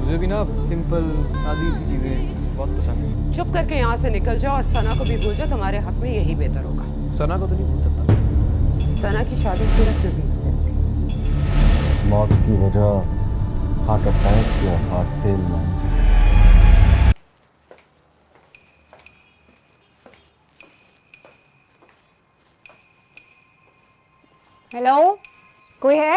मुझे भी ना सिंपल सादी सी चीजें बहुत पसंद है। चुप करके यहाँ से निकल जाओ और सना को भी भूल जाओ, तुम्हारे हक में यही बेहतर होगा। सना को तो नहीं भूल सकता। सना की शादी सिर्फ नबील से होगी। मौत की वजह हार्ट अटैक या हार्ट फेल नहीं। हेलो, कोई है?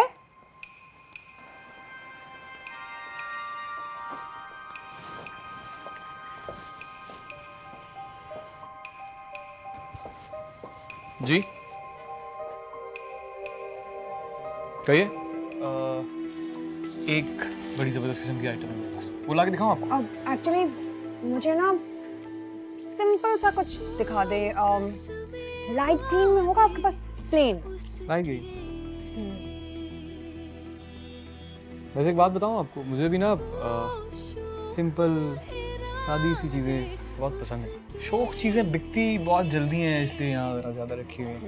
जी कहिए। एक बड़ी जबरदस्त किस्म की आइटम है मेरे पास, वो लाके दिखाऊं आपको? अब एक्चुअली मुझे ना सिंपल सा कुछ दिखा दे। लाइट ग्रीन में होगा आपके पास? प्लेन लाएंगे। वैसे एक बात बताऊं आपको, मुझे भी ना सिंपल सादी सी चीजें बहुत पसंद है। शौक चीजें बिकती बहुत जल्दी हैं, इसलिए यहाँ जरा ज्यादा रखी हुई है।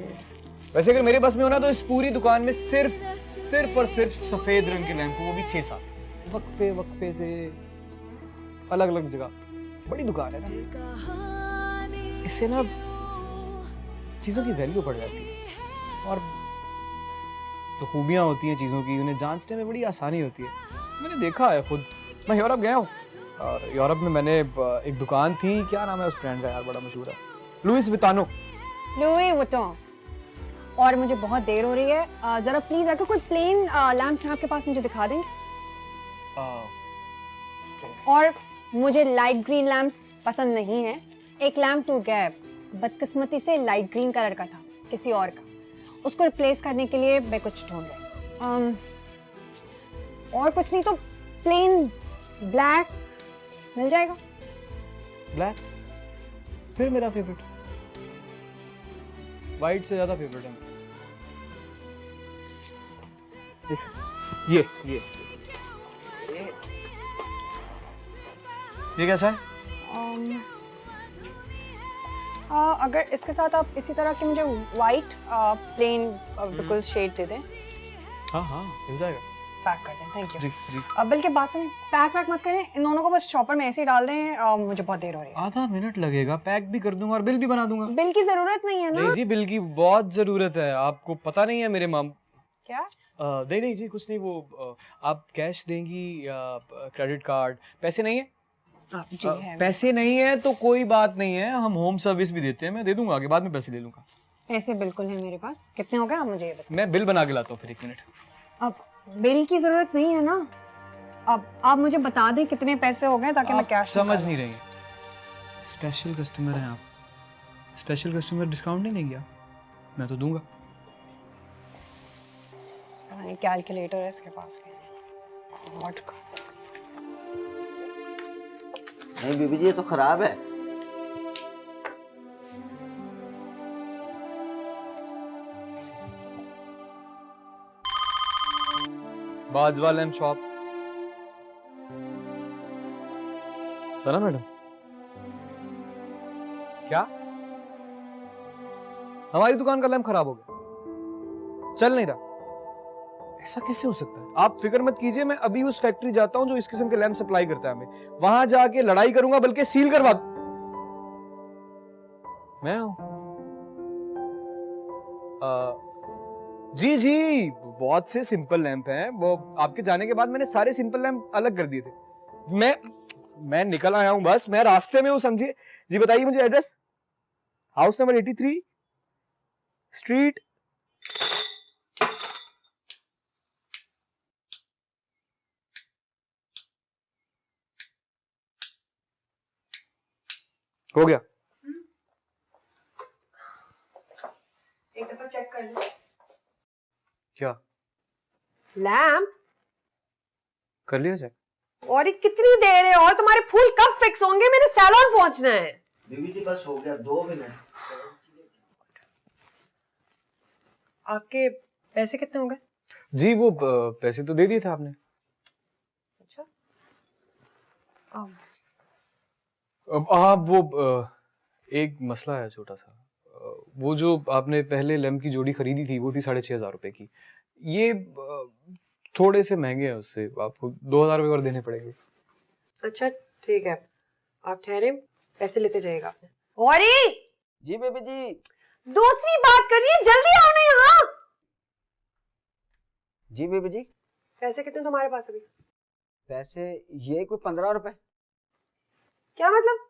वैसे अगर मेरे बस में हो ना तो इस पूरी दुकान में सिर्फ और सिर्फ सफेद रंग के लैंप, वो भी 6-7 वक्फे वक्फे से अलग अलग जगह। बड़ी दुकान है ना, इससे ना चीजों की वैल्यू बढ़ जाती है और जो खूबियाँ होती हैं चीज़ों की, उन्हें जांचने में बड़ी आसानी होती है। मैंने देखा है खुद। मैं यूरोप गया हूँ और यूरोप में मैंने एक दुकान थी, क्या नाम है उस ब्रांड का यार, बड़ा मशहूर है, लुइस विटानो। Louis Vuitton. और मुझे बहुत देर हो रही है, जरा प्लीज अगर कोई प्लेन लैंप्स हैं आपके पास मुझे दिखा दें। और मुझे लाइट ग्रीन लैंप्स पसंद नहीं है। एक लैंप टूट गया है, बदकिस्मती से लाइट ग्रीन कलर का था किसी और का, उसको रिप्लेस करने के लिए मैं कुछ ढूंढ रही हूँ। और कुछ नहीं तो प्लेन ब्लैक मिल जाएगा? ब्लैक फिर मेरा फेवरेट, वाइट से ज्यादा फेवरेट है। ये कैसा है? अगर इसके साथ आप इसी तरह के मुझे वाइट प्लेन बिल्कुल शेड दे दें। हाँ हाँ मिल जाएगा। पैक कर दें, थैंक यू। जी जी। अब बल्कि बात सुनिए, पैक वैक मत करें, इन दोनों को बस शॉपर में ऐसे ही डाल दें। मुझे बहुत देर हो रही है। आधा मिनट लगेगा, पैक भी कर दूंगा और बिल भी बना दूंगा। बिल की जरूरत नहीं है ना? नहीं जी, बिल की बहुत जरूरत है, आपको पता नहीं है मेरे माम। क्या? नहीं जी कुछ नहीं, वो आप कैश देंगी या क्रेडिट कार्ड? पैसे नहीं है? जी है। पैसे नहीं है तो कोई बात नहीं है, हम होम सर्विस भी देते हैं, मैं दे दूंगा आगे, बाद में पैसे ले लूंगा। पैसे बिल्कुल है मेरे पास। कितने हो गए आप मुझे ये बताओ। मैं बिल बना के लाता हूँ फिर, 1 मिनट। अब बिल की जरूरत नहीं है ना, अब आप मुझे बता दें कितने पैसे हो गए ताकि मैं कैश समझ नहीं रही। स्पेशल कस्टमर हैं आप, स्पेशल कस्टमर डिस्काउंट नहीं लेंगे आप? मैं तो दूंगा। कैलकुलेटर है इसके पास। नहीं बीबी जी, ये तो खराब है। Bajwa lamp shop. Sana madam, क्या हमारी दुकान का लैम्प खराब हो गया, चल नहीं रहा? ऐसा कैसे हो सकता है? आप फिक्र मत कीजिए, मैं अभी उस फैक्ट्री जाता हूं जो इस किस्म के लैम्प सप्लाई करता है हमें, वहां जाके लड़ाई करूंगा, बल्कि सील करवा। मैं हूं जी जी, बहुत से सिंपल लैंप हैं, वो आपके जाने के बाद मैंने सारे सिंपल लैंप अलग कर दिए थे। मैं निकल आया हूं, बस मैं रास्ते में हूं, समझिए। जी बताइए मुझे एड्रेस। House number 83 street. हो गया। एक दफा चेक कर लो। क्या लैंप कर लिया चेक? और ये कितनी देर है? और तुम्हारे फूल कब फिक्स होंगे? मैंने सैलून पहुंचना है। बीबी जी बस हो गया, 2 मिनट। आपके पैसे कितने हो गए? जी वो पैसे तो दे दिए थे आपने। अच्छा। अब आप वो एक मसला है छोटा सा। वो जो आपने पहले लैम्प की जोड़ी खरीदी थी वो थी 6,500 रुपए की। ये थोड़े से महंगे हैं, उससे आपको 2,000 रुपए और देने पड़ेंगे। अच्छा ठीक है, आप ठहरे, पैसे लेते जाइएगा आपने। गौरी, जी बेबी जी। दूसरी बात करिए, जल्दी आओ ना यहाँ। जी बेबी जी। पैसे कितने तुम्हारे पास अभी? पैसे ये कोई 15 रुपए। क्या मतलब?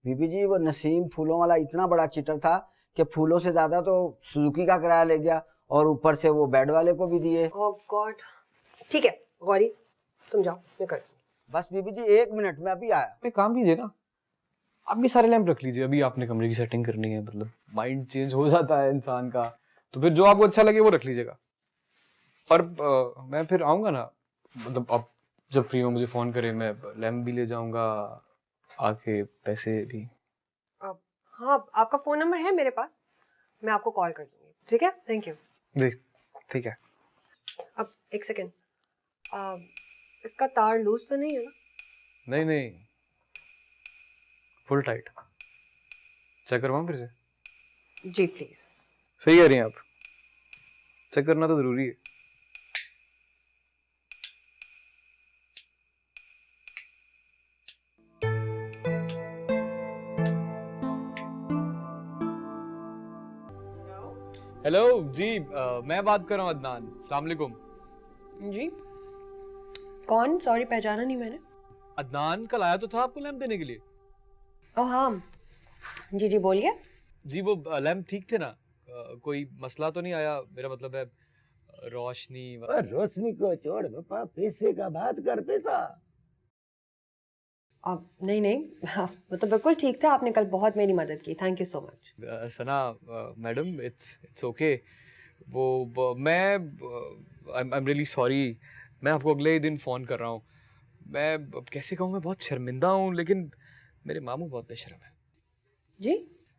बीबी जी वो नसीम फूलों वाला इतना बड़ा चिटर था कि फूलों से ज्यादा तो सुजुकी का किराया ले गया और ऊपर से वो बेड वाले को भी दिए। ओह गॉड। ठीक है गौरी, तुम जाओ, मैं कर दूंगी। बस बीबी जी 1 मिनट में अभी आया। एक काम कीजिए ना, आप भी सारे लैंप रख लीजिए। अभी आपने कमरे की सेटिंग करनी है, मतलब माइंड चेंज हो जाता है इंसान का, तो फिर जो आपको अच्छा लगे वो रख लीजिएगा। और मैं फिर आऊँगा ना, मतलब आप जब फ्री हो मुझे फ़ोन करें, मैं लैंप भी ले जाऊँगा, आके पैसे भी। हाँ, आपका फ़ोन नंबर है मेरे पास, मैं आपको कॉल कर दूंगी। ठीक है, थैंक यू जी ठीक है। अब एक सेकेंड, इसका तार लूज तो नहीं है ना? नहीं नहीं, फुल टाइट। चेक करवाऊँ फिर से? जी प्लीज। सही कह रही हैं आप, चेक करना तो ज़रूरी है। हेलो जी, मैं बात कर रहा हूँ अदनान। अस्सलाम वालेकुम। जी कौन? सॉरी पहचाना नहीं मैंने। अदनान कल आया तो था आपको लैंप देने के लिए। ओह हाँ, जी जी बोलिए। जी वो लैंप ठीक थे ना? कोई मसला तो नहीं आया? मेरा मतलब है रोशनी रोशनी को छोड़ पापा, पैसे का बात कर। पैसा अब नहीं नहीं, हाँ, वो तो बिल्कुल ठीक था, आपने कल बहुत मेरी मदद की, thank you so much. Sana madam, it's okay. मैं आई एम रियली सॉरी। मैं आपको अगले ही दिन फ़ोन कर रहा हूँ। मैं अब कैसे कहूँ, मैं बहुत शर्मिंदा हूँ, लेकिन मेरे मामू बहुत बेशर्म है। जी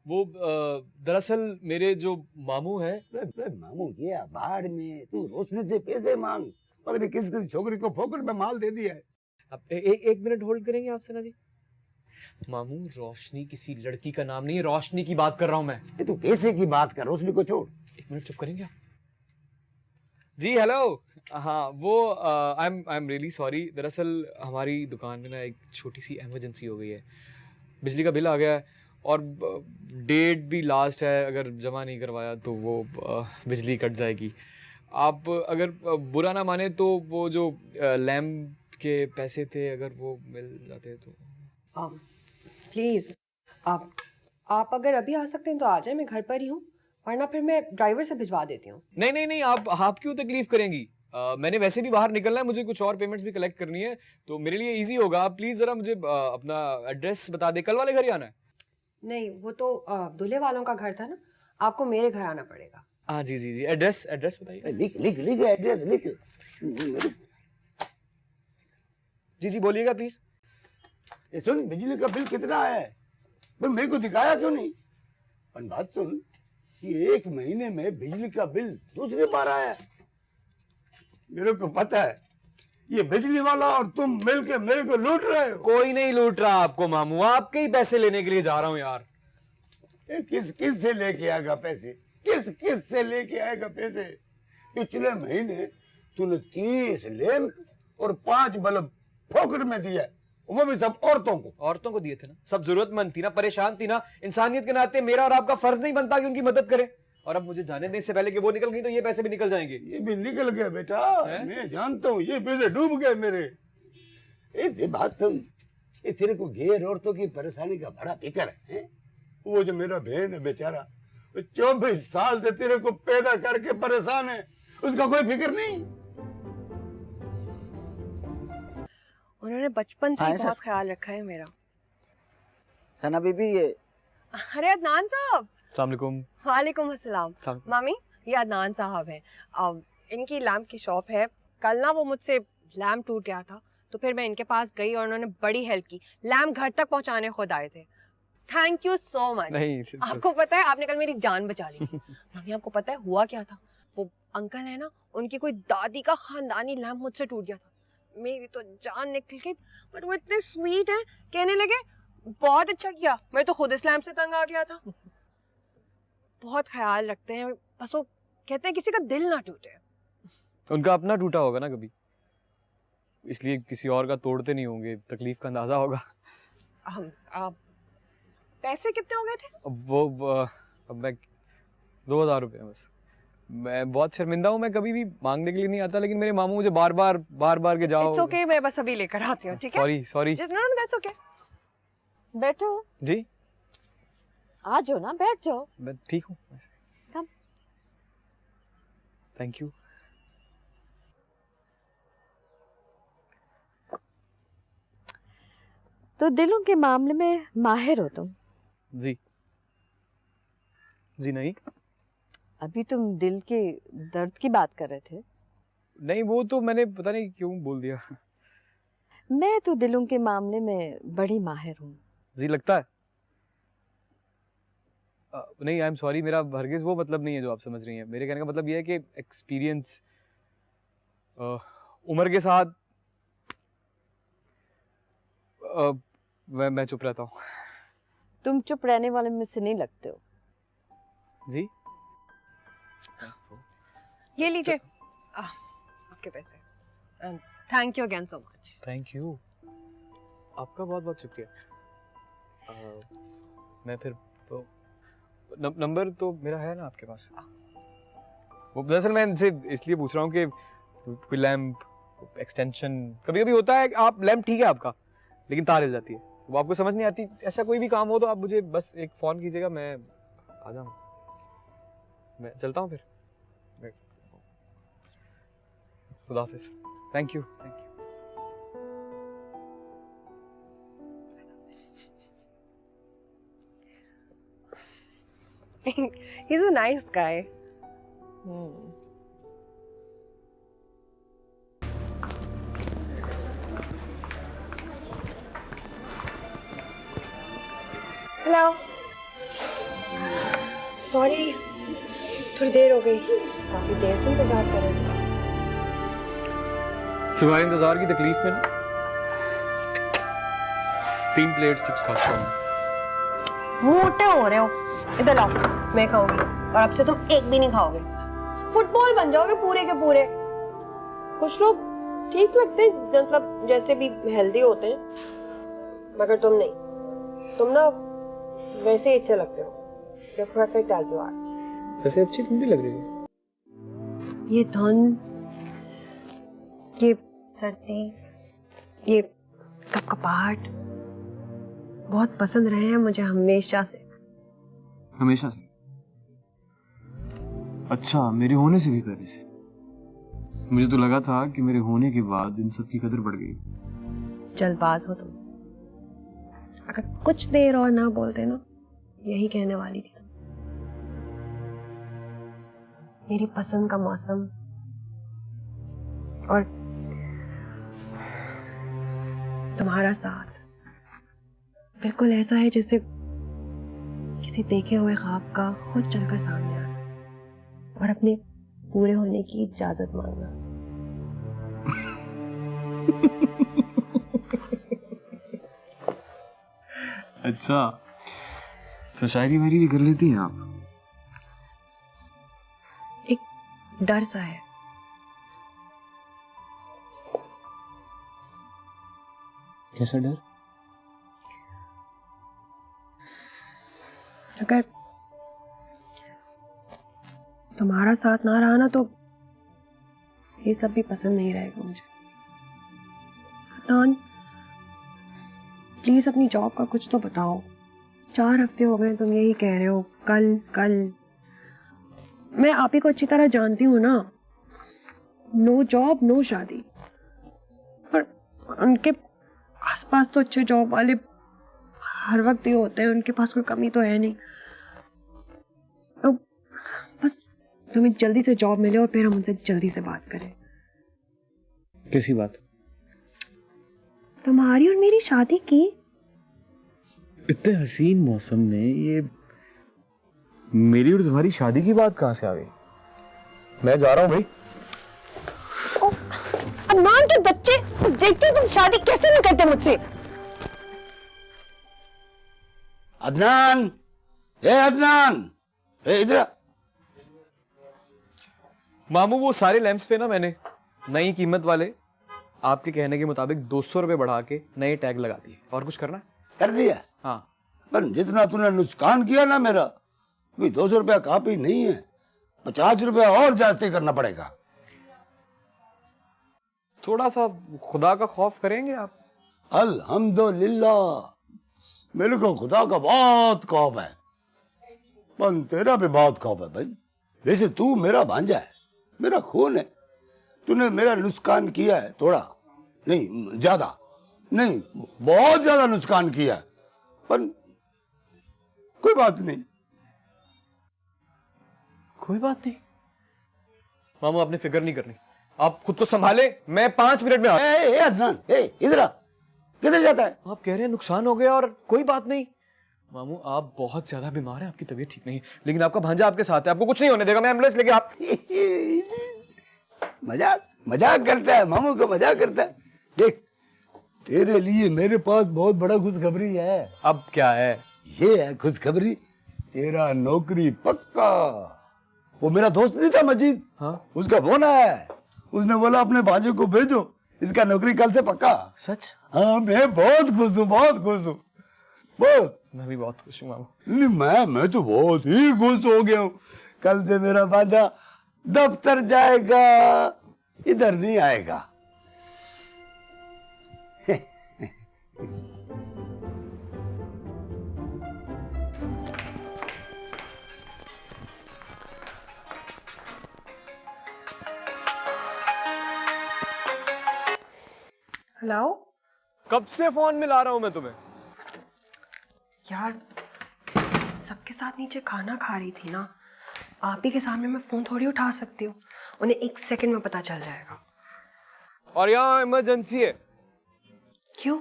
वो दरअसल मेरे जो मामू हैं, मामू गया बाहर में, तू रोशनी से पैसे मांग। पता नहीं किस किस छोकरी को फोकट में माल दे दिया है। आप एक मिनट होल्ड करेंगे आप सना जी? मामू, रोशनी किसी लड़की का नाम नहीं है, रोशनी की बात कर रहा हूँ मैं। तू पैसे की बात कर, रोशनी को छोड़। एक मिनट चुप करेंगे आप? जी हेलो। हाँ वो आई एम रियली सॉरी। दरअसल हमारी दुकान में ना एक छोटी सी इमरजेंसी हो गई है। बिजली का बिल आ गया है और डेट भी लास्ट है, अगर जमा नहीं करवाया तो वो बिजली कट जाएगी। आप अगर बुरा ना माने तो वो जो लैम्प के पैसे थे अगर वो मिल जाते तो। प्लीज आप अगर अभी आ सकते हैं तो आ जाए, मैं घर पर ही हूँ, वरना फिर मैं ड्राइवर से भिजवा देती हूँ। नहीं नहीं नहीं, आप क्यों तकलीफ करेंगी? मैंने वैसे भी बाहर निकलना है, मुझे कुछ और पेमेंट्स भी कलेक्ट करनी है, तो मेरे लिए इजी होगा। आप प्लीज जरा मुझे अपना एड्रेस बता दे। कल वाले घर ही आना है? नहीं वो तो दूल्हे वालों का घर था ना, आपको मेरे घर आना पड़ेगा। हाँ जी जी जी, एड्रेस बताइए। लिख लिख लिख एड्रेस लिख। जी जी बोलिएगा प्लीज। ये सुन, बिजली का बिल कितना है भाई, मेरे को दिखाया क्यों नहीं? और बात सुन, ये 1 महीने में बिजली का बिल दूसरी बार आया। मेरे को पता है ये बिजली वाला और तुम मिलके मेरे को लूट रहे हो। कोई नहीं लूट रहा आपको मामू, आपके ही पैसे लेने के लिए जा रहा हूँ यार। किस किस से लेके आएगा पैसे? किस किस से लेके आएगा पैसे? पिछले महीने तूने 30 लैंप और 5 बल्ब फोकट में दिया, वो भी सब औरतों को दिए थे ना, सब जरूरतमंद थी ना, परेशान थी ना। इंसानियत के नाते मेरा और आपका फर्ज नहीं बनता कि उनकी मदद करें। और अब मुझे जाने देने से पहले कि वो निकल गई तो ये पैसे भी निकल जाएंगे। ये भी निकल गए बेटा, मैं जानता हूँ, ये पैसे डूब गए मेरे। ये बात सुन, ये तेरे को गैर औरतों की परेशानी का बड़ा फिक्र है? वो जो मेरा बहन है बेचारा, 24 साल से तेरे को पैदा करके परेशान है, उसका कोई फिक्र नहीं। उन्होंने बचपन से हाँ, ही सर। बहुत ख्याल रखा है मेरा। सना बीबी ये अरे अदनान साहब। अस्सलाम वालेकुम। वालेकुम अस्सलाम। मामी, ये अदनान साहब हैं, इनकी लैम्प की शॉप है। कल ना वो मुझसे लैम्प टूट गया था, तो फिर मैं इनके पास गई और उन्होंने बड़ी हेल्प की, लैम्प घर तक पहुंचाने खुद आए थे। Thank you so much. नहीं आपको पता है आपने कल मेरी जान बचा ली। मामी आपको पता है हुआ क्या था? वो अंकल है ना, उनकी कोई दादी का खानदानी लैम्प मुझसे टूट गया था। मेरी तो जान निकल गई, बट वो इतने स्वीट हैं, कहने लगे बहुत अच्छा किया, मैं तो खुद इस लैम्प से तंग आ गया था। बहुत ख्याल रखते हैं, बस वो कहते हैं किसी का दिल ना टूटे। उनका अपना टूटा होगा ना कभी। इसलिए किसी और का तोड़ते नहीं होंगे, तकलीफ का अंदाजा होगा। हम पैसे कितने हो गए थे? अब मैं 2000 रुपये बस। मैं बहुत शर्मिंदा हूँ, मैं कभी भी मांगने के लिए नहीं आता, लेकिन मेरे मामू मुझे बार बार के जाओ। इट्स ओके, मैं बस अभी लेकर आती हूँ, ठीक है? Sorry no that's okay. बैठो, जी, आ जाओ ना, बैठ जाओ। मैं ठीक हूँ वैसे। Come. Thank you. तो दिलों के मामले में माहिर हो तुम। जी नहीं अभी तुम दिल के दर्द की बात कर रहे थे। नहीं, वो तो मैंने पता नहीं क्यों बोल दिया। मैं तो दिलों के मामले में बड़ी माहिर हूँ। जी लगता है। नहीं, आई एम सॉरी, मेरा हरगिज़ वो मतलब नहीं है जो आप समझ रही हैं। मेरे कहने का मतलब ये है कि एक्सपीरियंस उम्र के साथ मैं चुप रहता हूँ। तुम चुप रहने वाले में से नहीं लगते हो। जी ये लीजिए आपके पैसे, and thank you again so much. Thank you, आपका बहुत बहुत शुक्रिया। मैं फिर नंबर तो मेरा है ना आपके पास? वो दरअसल मैं इनसे इसलिए पूछ रहा हूँ कि कोई लैंप एक्सटेंशन कभी कभी होता है, आप लैंप ठीक है आपका, लेकिन तार हिल जाती है, तो आपको समझ नहीं आती। ऐसा कोई भी काम हो तो आप मुझे बस एक फ़ोन कीजिएगा, मैं आ जाऊँगा। मैं चलता हूँ फिर। खुदा हाफिज़। Thank you. He's a nice guy. Hello, sorry थोड़ी देर हो गई, काफी देर से इंतजार कर रहे थे। तुम्हारे इंतजार की तकलीफ में ना 3 प्लेट चिप्स खा चुका हूँ। मोटे हो रहे हो, इधर लाओ, मैं खाऊंगी और अब से तुम एक भी नहीं खाओगे। फुटबॉल बन जाओगे पूरे के पूरे। कुछ लोग ठीक लगते हैं, मतलब जैसे भी हेल्दी होते हैं, मगर तुम नहीं। तुम ना वैसे ही अच्छे लगते हो। You're perfect as you are. वैसे अच्छी ठंडी लग रही है। ये धुंध, ये सर्दी, ये कपकपाहट बहुत पसंद रहे हैं मुझे हमेशा से। हमेशा से? अच्छा, मेरे होने से भी पहले से? मुझे तो लगा था कि मेरे होने के बाद इन सब की कदर बढ़ गई। जल्दबाज हो तुम। अगर कुछ देर और ना बोलते ना, यही कहने वाली थी तुमसे। मेरी पसंद का मौसम और तुम्हारा साथ बिल्कुल ऐसा है जैसे किसी देखे हुए ख्वाब का खुद चलकर सामने आना और अपने पूरे होने की इजाजत मांगना। अच्छा, तो शायरी वायरी भी कर लेती हैं आप? एक डर सा है। कैसा डर? अगर तुम्हारा साथ ना रहा ना तो ये सब भी पसंद नहीं रहेगा मुझे। अदनान, प्लीज अपनी जॉब का कुछ तो बताओ। 4 हफ्ते हो गए तुम यही कह रहे हो, कल कल। मैं आप ही को अच्छी तरह जानती हूँ ना, नो जॉब नो शादी। पर उनके आसपास तो अच्छे जॉब वाले हर वक्त ये होते हैं, उनके पास कोई कमी तो है नहीं। तो बस तुम्हें जल्दी से जॉब मिले और फिर हम उनसे जल्दी से बात करें। कैसी बात? तुम्हारी और मेरी शादी की। इतने हसीन मौसम में ये मेरी और तुम्हारी शादी की बात कहाँ से आ गई? मैं जा रहा हूँ भाई। अदनान के बच्चे, देखते हो तुम शादी कैसे नहीं करते मुझसे। अदनान, अदनान, इधर। मामू, वो सारे लैंप्स पे ना मैंने नई कीमत वाले आपके कहने के मुताबिक 200 रुपए बढ़ा के नए टैग लगा दिए, और कुछ करना है? कर दिया। हाँ। पर जितना तूने नुकसान किया ना मेरा, भी 200 रुपया काफी नहीं है, 50 रुपया और जास्ती करना पड़ेगा। थोड़ा सा खुदा का खौफ करेंगे आप? अल्हम्दुलिल्लाह, मेरे को खुदा का बहुत खौफ है, पर तेरा भी बहुत खौफ है भाई। वैसे तू मेरा भांजा है, मेरा खून है। तूने मेरा नुकसान किया है, थोड़ा नहीं, ज्यादा नहीं, बहुत ज्यादा नुकसान किया है, पर कोई बात नहीं। कोई बात नहीं मामू, आपने फिक्र नहीं करनी, आप खुद को संभाले, मैं 5 मिनट में अदनान, इधर आ, किधर जाता है? आप कह रहे हैं नुकसान हो गया और कोई बात नहीं। मामू आप बहुत ज्यादा बीमार हैं, आपकी तबीयत ठीक नहीं है, लेकिन आपका भांजा आपके साथ है, आपको कुछ नहीं होने देगा। मैं एम्बुलेंस लेके आप मजाक करता है, मामू का मजाक करता है। देख, तेरे लिए मेरे पास बहुत बड़ा खुशखबरी है। अब क्या है? ये है खुशखबरी, तेरा नौकरी पक्का। वो मेरा दोस्त नहीं था मजीद, हाँ? उसका फोन आया है, उसने बोला अपने भांजे को भेजो, इसका नौकरी कल से पक्का। सच? हाँ, मैं बहुत खुश हूँ, बहुत खुश हूँ, बहुत। मैं भी बहुत खुश हूँ मामू। नहीं, मैं तो बहुत ही खुश हो गया हूँ। कल से मेरा भांजा दफ्तर जाएगा, इधर नहीं आएगा। हेलो कब से फोन मिला रहा हूं मैं तुम्हें? यार, सबके साथ नीचे खाना खा रही थी ना, आप ही के सामने मैं फोन थोड़ी उठा सकती हूँ, उन्हें 1 सेकंड में पता चल जाएगा। और यहाँ इमरजेंसी है। क्यों,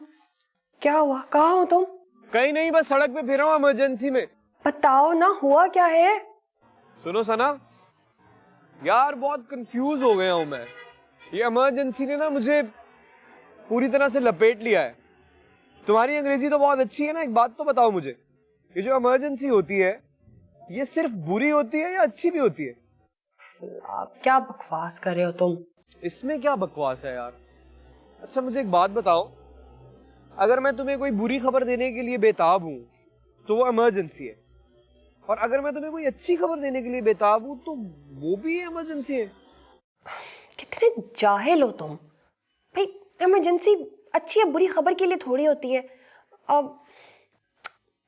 क्या हुआ? कहाँ हो तुम? कहीं नहीं, बस सड़क पे फिर रहा हूँ इमरजेंसी में। बताओ ना, हुआ क्या है? सुनो सना, यार बहुत कंफ्यूज हो गया हूं मैं। ये इमरजेंसी ने ना मुझे पूरी तरह से लपेट लिया है। तुम्हारी अंग्रेजी तो बहुत अच्छी है ना, एक बात तो बताओ मुझे, ये जो इमरजेंसी होती है ये सिर्फ बुरी होती है या अच्छी भी होती है? आप क्या बकवास कर रहे हो तुम? इसमें क्या बकवास है यार? अच्छा मुझे एक बात बताओ, अगर मैं तुम्हें कोई बुरी खबर देने के लिए बेताब हूं तो वो इमरजेंसी है, और अगर मैं तुम्हें कोई अच्छी खबर देने के लिए बेताब हूं तो वो भी इमरजेंसी है। कितने जाहिल हो तुम भाई। इमरजेंसी अच्छी या बुरी खबर के लिए थोड़ी होती है। अब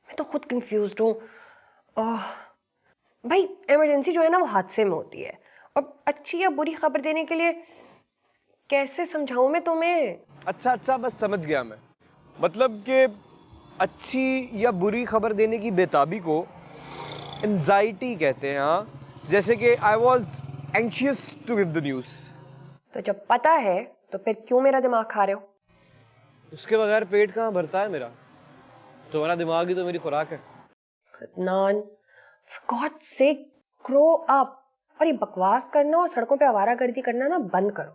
मैं तो खुद कंफ्यूज्ड हूँ। भाई इमरजेंसी जो है ना वो हादसे में होती है, और अच्छी या बुरी खबर देने के लिए कैसे समझाऊं मैं तुम्हें? अच्छा बस समझ गया मैं, मतलब कि अच्छी या बुरी खबर देने की बेताबी को एंजाइटी कहते हैं। हाँ, जैसे कि I was anxious to give the news. तो जब पता है तो फिर क्यों मेरा दिमाग खा रहे हो? उसके बगैर पेट कहाँ भरता है मेरा? तुम्हारा दिमाग ही तो मेरी खुराक है। Adnan, for God's sake, grow up। और ये बकवास करना और सड़कों पे आवारागर्दी करना ना बंद करो,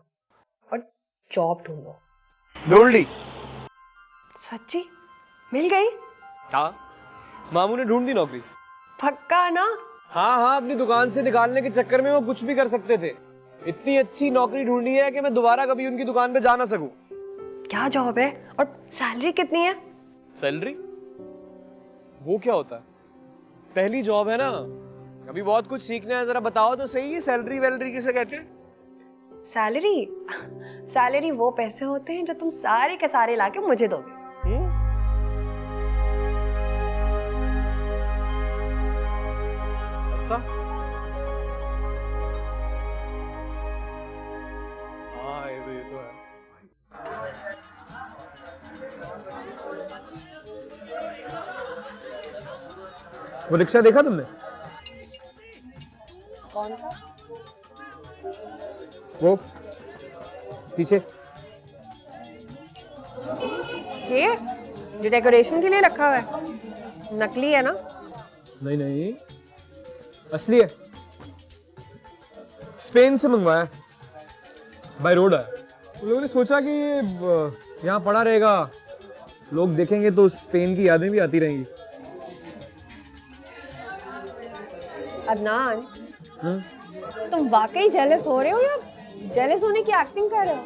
और जॉब ढूंढो। ढूंढ ली? सच्ची मिल गई? हाँ, मामू ने ढूंढ दी नौकरी। पक्का ना? हाँ, अपनी दुकान से निकालने के चक्कर में वो कुछ भी कर सकते थे। इतनी अच्छी नौकरी ढूंढी है कि मैं दोबारा कभी उनकी दुकान पे जा ना सकूं। क्या जॉब है और सैलरी कितनी है? सैलरी? वो क्या होता है? पहली जॉब है ना, अभी बहुत कुछ सीखना है। जरा बताओ तो सही, सैलरी वैलरी किसे कहते हैं? सैलरी वो पैसे होते हैं जो तुम सारे के सारे लाके मुझे दोगे। अच्छा, हाँ ये तो है। वो रिक्शा देखा तुमने? कौन सा? वो पीछे। ये जो डेकोरेशन के लिए रखा हुआ है, नकली है ना? नहीं, असली है, स्पेन से मंगवाया है, बाय रोड है। उन लोगों ने सोचा कि यहाँ पड़ा रहेगा, लोग देखेंगे तो स्पेन की यादें भी आती रहेंगी। अदनान, तुम वाकई जेलस हो रहे हो या जेलस होने की एक्टिंग कर रहे हो?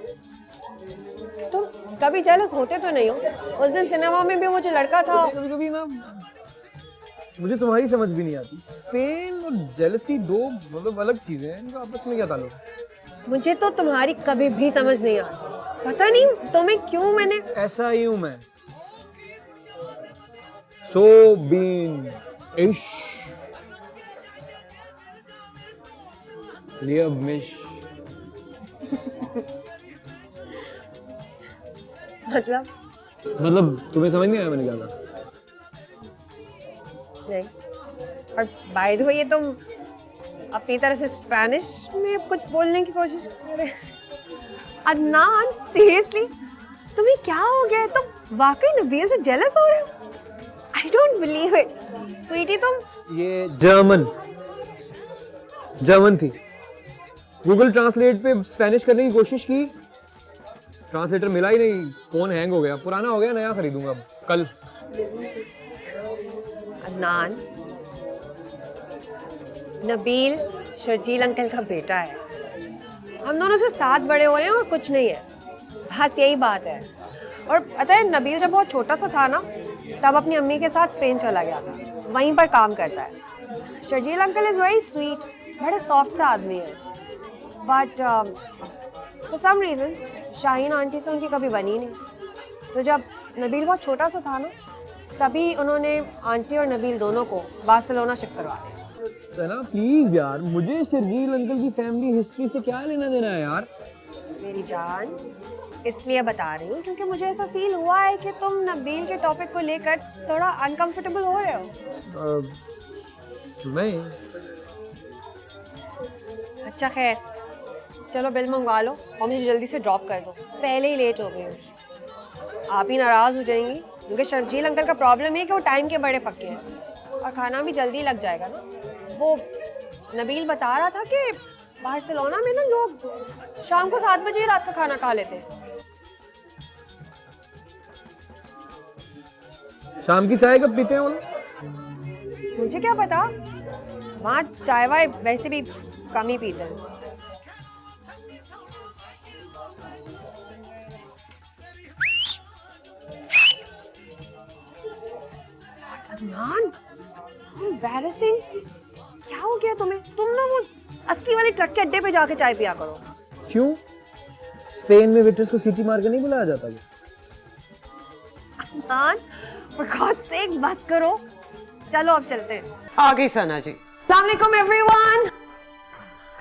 कभी जेलस होते तो नहीं हो। उस दिन सिनेमा में भी वो जो लड़का था, कभी कभी ना मुझे तुम्हारी समझ भी नहीं आती। स्पेन और जेलसी दो मतलब अलग चीजें हैं, इनका आपस में क्या ताल्लुक है? मुझे तो तुम्हारी कभी भी समझ नहीं आती। पता नहीं तुम्हें क्यों मैंने। ऐसा ही हूं मैं। सो बीन इश लिया मिश। मतलब तुम्हें समझ नहीं आया मैंने क्या कहा? नहीं। और बाय द वे ये तुम अपनी तरह से स्पेनिश में कुछ बोलने की कोशिश कर रहे हो। अदनान सीरियसली तुम्हें क्या हो गया है? तुम वाकई नबील से जेलस हो रहे हो? I don't believe it sweetie. तुम ये जर्मन थी। गूगल ट्रांसलेट पे स्पेनिश करने की कोशिश की, ट्रांसलेटर मिला ही नहीं। फोन हैंग हो गया, पुराना हो गया, नया खरीदूंगा अब कल। अदनान, नबील शर्जील अंकल का बेटा है। हम दोनों से साथ बड़े हुए हैं और कुछ नहीं है, बस यही बात है। और पता है नबील जब बहुत छोटा सा था ना, तब अपनी अम्मी के साथ स्पेन चला गया था, वहीं पर काम करता है। Sharjeel uncle is very sweet, बड़े सॉफ्ट सा आदमी है। But for some reason Shaheen aunty से उनकी कभी बनी नहीं। तो जब नबील बहुत छोटा सा था ना, तभी उन्होंने आंटी और नबील दोनों को बार्सिलोना शिफ्ट करवा दिया। सना प्लीज यार, मुझे शर्जील अंकल की फैमिली हिस्ट्री से क्या लेना देना है यार? मेरी जान, इसलिए बता रही हूँ क्योंकि मुझे ऐसा फील हुआ है कि तुम नबील के टॉपिक को लेकर थोड़ा अनकंफर्टेबल हो रहे हो। मैं अच्छा खैर, चलो बिल मंगवा लो और मुझे जल्दी से ड्रॉप कर दो, पहले ही लेट हो गई हूँ। आप ही नाराज़ हो जाएंगी क्योंकि शर्जील अंकल का प्रॉब्लम है कि वो टाइम के बड़े पक्के हैं और खाना भी जल्दी लग जाएगा ना। वो नबील बता रहा था कि बार्सिलोना में ना लोग शाम को 7 बजे रात का खाना खा लेते हैं। शाम की चाय कब पीते हैं वो? मुझे क्या पता, वहाँ चाय वाय वैसे भी कम ही पीते हैं। अदनान, एम्बैरेसिंग। क्या हो गया तुम्हें? तुम ना वो असली वाले ट्रक के अड्डे पे जाके चाय पिया करो। क्यों? स्पेन में वेट्रेस को सीटी मार के नहीं बुलाया जाता क्या? अदनान, for God's sake, बस करो। चलो अब चलते हैं। आ गई सना जी। अस्सलाम वालेकुम everyone.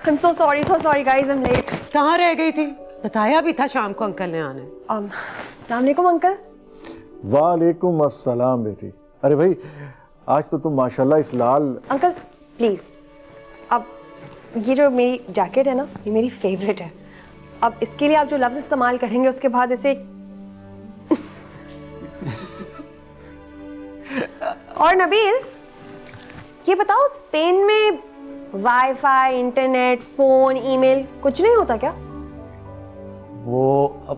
I'm so sorry guys, I'm late। कहाँ रह गई थी? बताया भी था शाम को अंकल ने आना है। अस्सलाम वालेकुम अंकल। वालेकुम अस्सलाम बेटी। अरे भाई, आज तो तुम माशाल्लाह इस लाल। अंकल प्लीज, अब ये जो मेरी जैकेट है ना, ये मेरी फेवरेट है। अब इसके लिए आप जो लफ्ज इस्तेमाल करेंगे उसके बाद इसे और नबील, ये बताओ स्पेन में वाईफाई, इंटरनेट, फोन, ईमेल कुछ नहीं होता क्या? वो अब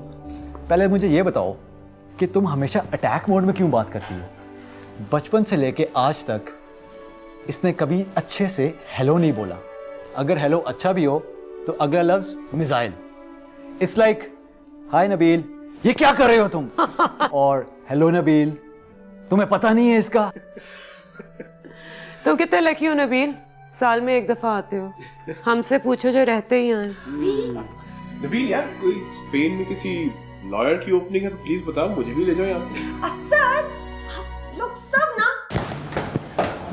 पहले मुझे ये बताओ कि तुम हमेशा अटैक मोड में क्यों बात करती हो? बचपन से लेके आज तक इसने कभी अच्छे से हेलो नहीं बोला। अगर हेलो अच्छा भी हो तो अगला लफ्ज मिसाइल। इट्स लाइक हाय नबील, ये क्या कर रहे हो तुम? और हेलो नबील, तुम्हें पता नहीं है इसका? तुम कितने लकी हो नबील, साल में एक दफा आते हो। हमसे पूछो जो रहते ही आए। नबील यार, कोई स्पेन में किसी लॉयर की ओपनिंग है तो प्लीज बताओ, मुझे भी ले जाओ यहाँ से। सर, लोग सब ना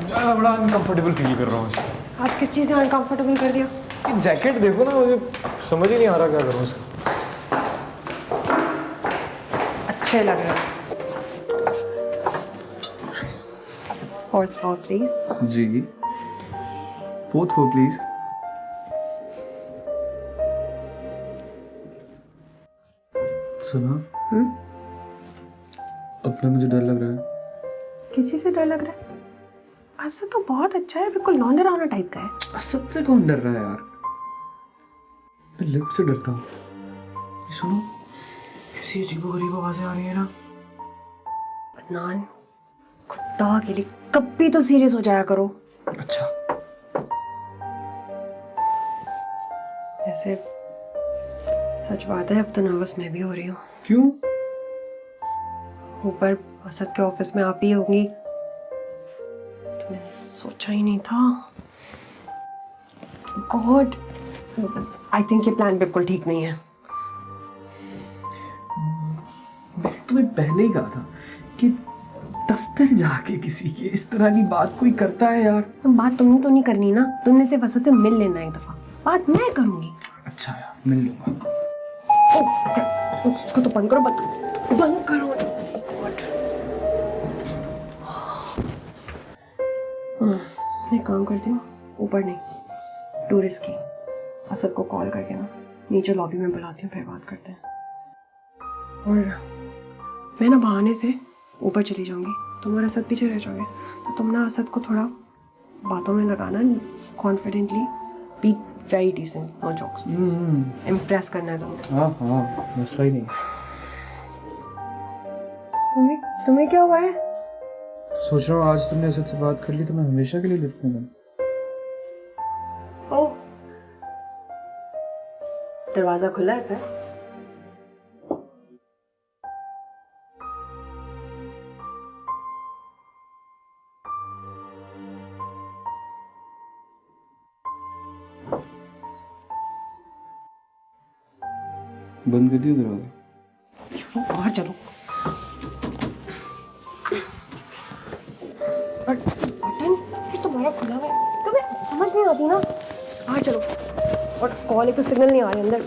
मैं बड़ा अनकंफर्टेबल फील कर रहा हूँ। आप किस चीज़ ने अनकंफर्टेबल कर दिया? ये जैकेट देखो ना, मुझे समझ ही नहीं आ रहा क्या करूँ इसका। अच्छे लग रहे हो। 4th floor please. जी 4th floor प्लीज। सुना? अपना मुझे डर लग रहा है। किस चीज़ से डर लग रहा है? असद तो बहुत अच्छा है, बिल्कुल नॉन डरावना टाइप का है। असद से कौन डर रहा है यार? मैं लिफ्ट से डरता हूँ। ये सुनो, किसी अजीबोगरीब आवाजें आ रही है ना। अदनान, खुदा के लिए कभी तो सीरियस हो जाया करो। अच्छा। ऐसे सच बात है, अब तो नर्वस मैं भी हो रही हूँ। क्यों? ऊपर असद के ऑफिस में आप ही होंगी, तो मैंने सोचा ही नहीं था। गॉड, आई थिंक ये प्लान बिल्कुल ठीक नहीं है। मैंने तुम्हें पहले ही कहा था कि दफ्तर जाके किसी के इस तरह की बात कोई करता है यार। बात तुमने तो नहीं करनी ना, तुमने सिर्फ असद से मिल लेना एक दफा, बात मैं करूंगी। अच्छा यार, मिल लूंगा। इसको तो बंद करो, बंद करो। मैं काम करती हूँ, ऊपर नहीं, टूरिस्ट की असद को कॉल करके ना नीचे लॉबी में बुलाती हूँ, फिर बात करते हैं। और मैं ना बहाने से ऊपर चली जाऊंगी, तुम और असद पीछे रह जाओगे, तो तुम ना असद को थोड़ा बातों में लगाना, confidently, be very decent, no jokes, impress करना है तुम्हें। हाँ, मसला ही नहीं। तुम्हें क्या हुआ है? सोच रहा हूँ आज तुमने असद से बात कर ली तो मैं हमेशा के लिए लिफ्ट में दूँ। ओह, दरवाजा खुला है सर? बंद कर दिया दरवाजा? चलो बाहर चलो। बटन फिर तुम्हारा खुला हुआ है, तुम्हें समझ नहीं आती ना। बाहर चलो। और कॉल तो सिग्नल नहीं आ रहे अंदर।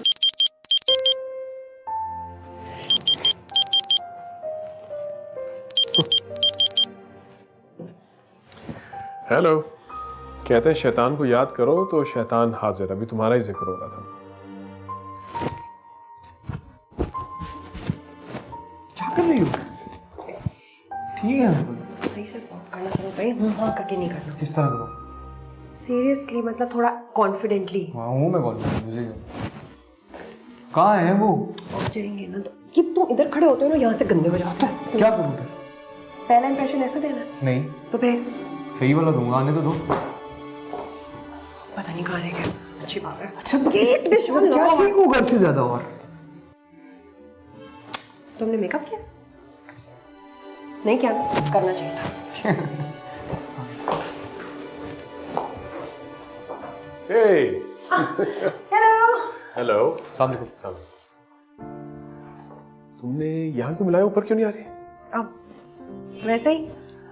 हेलो, कहते हैं शैतान को याद करो तो शैतान हाजिर। अभी तुम्हारा ही जिक्र हो रहा था। क्या कर रही हो? ठीक है, सही से बात करना चलो भाई, हाँ करके नहीं करना। किस तरह करो? सीरियसली, मतलब थोड़ा कॉन्फिडेंटली। हाँ हूँ मैं कॉन्फिडेंट, मुझे क्या? कहाँ है वो? और जाएंगे ना तो कि तुम इधर खड़े होते हो ना, यहाँ से गंदे हो जाते हो। क्या करूँ फिर? पहला इंप्रेशन ऐसा देना? नहीं, तो फिर सही वाला दूंगा, आने तो दो। पता नहीं कहाँ रह गया। अच्छी बात है। अच्छा, क्या ठीक होगा इससे ज्यादा? और तुमने मेकअप किया? नहीं किया ना? करना चाहिए था। हेलो। हेलो। सामने को। तुमने यहाँ क्यों बुलाया? ऊपर क्यों नहीं आ रही? अब वैसे ही,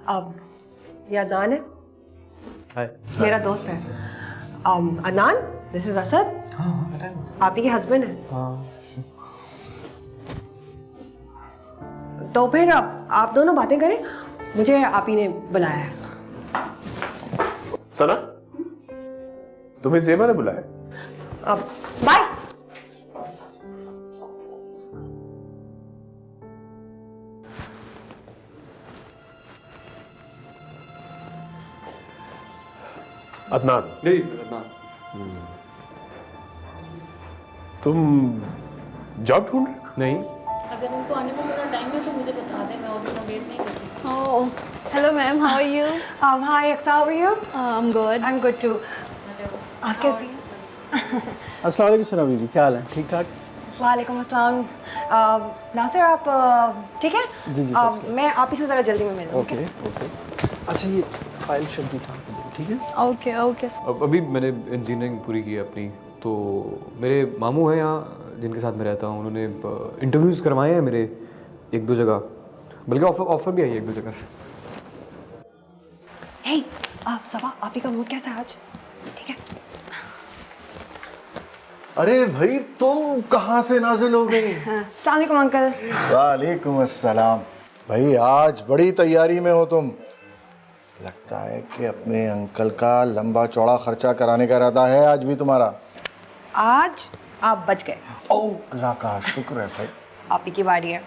अब ये अदनान है, हाय। मेरा दोस्त है। Adnan, this is Asad. हाँ, पता है। आप ही के हस्बैंड है। हाँ। तो फिर आप दोनों बातें करें, मुझे आप ही ने बुलाया है। सना, तुम्हें ज़ेबा ने बुलाया? अब बाय। अदनान, नहीं, अदनान। तुम जॉब ढूंढ रहे हो? नहीं। अगर उनको आने में थोड़ा टाइम है तो मुझे बता दें, मैं और उनका वेट नहीं कर सकती। Oh, hello ma'am, how are you? Hi, Aksa, how are you? I'm good. I'm good too. आप कैसी हैं? अस्सलाम वालेकुम सना बीबी, क्या हाल है? ठीक ठाक? वालेकुम अस्सलाम। नासिर, आप ठीक है? जी, मैं आप ही से ज़रा जल्दी में मिलूँ। ओके। अच्छा, ये फाइल शब्दी साहब को दे, ठीक है? Okay, okay. अब अभी मैंने इंजीनियरिंग पूरी की है अपनी, तो मेरे मामू हैं यहाँ जिनके साथ मैं रहता हूँ, उन्होंने इंटरव्यूज़ करवाए हैं मेरे एक दो जगह, बल्कि ऑफर भी आई है एक दो जगह से। हे, सबा, आप ही का मूड कैसा है आज? ठीक है? अरे भाई, तुम कहाँ से नाजिल हो गई? अस्सलाम वालेकुम अंकल। वालेकुम अस्सलाम। भाई आज बड़ी तैयारी में हो तुम। लगता है कि अपने अंकल का लंबा चौड़ा खर्चा कराने का इरादा है आज भी तुम्हारा। आज आप बच गए। ओह, अल्लाह का शुक्र है भाई। आप ही की बारी है।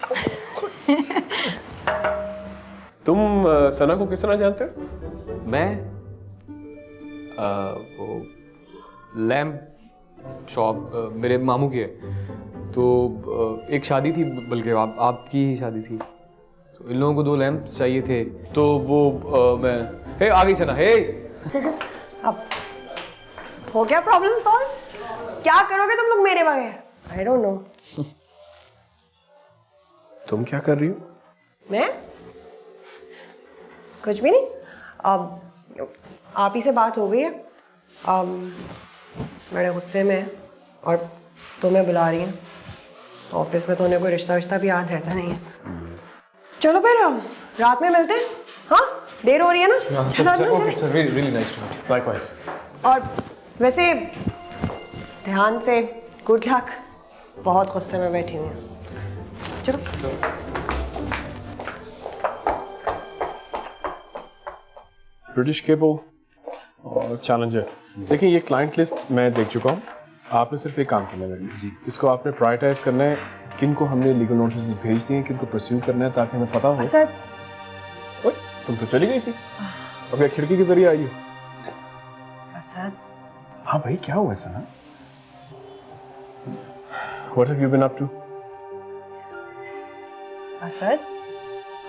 तुम सना को किस तरह जानते हो? मैं वो लैम्प शॉप मेरे मामू की है, तो एक शादी थी, बल्कि आपकी ही शादी थी, तो इन लोगों को 2 लैम्प चाहिए थे, तो वो मैं हे आ गई सना। हे अब हो गया प्रॉब्लम सॉल्व? क्या करोगे तुम लोग मेरे बगैर? I don't know. तुम क्या कर रही हो? मैं कुछ भी नहीं। अब आप ही से बात हो गई है, बड़े गुस्से में है और तुम्हें बुला रही हैं। ऑफिस में तो उन्हें कोई रिश्ता विश्ता भी याद रहता नहीं है। चलो फिर रात में मिलते हैं। हाँ, देर हो रही है ना। really nice to meet you. Likewise. और वैसे ध्यान से, गुड लक। बहुत गुस्से में बैठी हुई हूँ। चलो। ब्रिटिश केबल और चैलेंजर। देखिए ये क्लाइंट लिस्ट मैं देख चुका हूँ। आपने सिर्फ एक काम करना है जी, इसको आपने प्रायोरिटाइज करना है, किन को हमने लीगल नोटिस भेज दिए, किन को परस्यू करना है, ताकि हमें पता हो। सर ओए, तुम तो चली गई थी, अब क्या खिड़की के जरिए आई हो? असद। हाँ भाई, क्या हुआ सना? What have you been up to? Asad?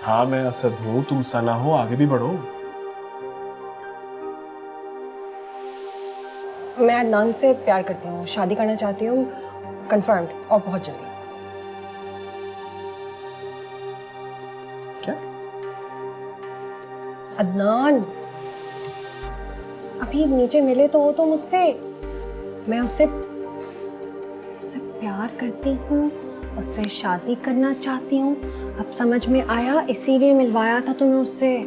हाँ मैं असद हूँ, तुम सना हो, आगे भी बढ़ो। मैं अदनान से प्यार करती हूँ, शादी करना चाहती हूँ, कंफर्म्ड, और बहुत जल्दी। क्या? अदनान, अभी नीचे मिले तो हो तो मुझसे। मैं उससे प्यार करती हूँ, उससे शादी करना चाहती हूँ। अब समझ में आया, इसीलिए मिलवाया था तुम्हें उससे।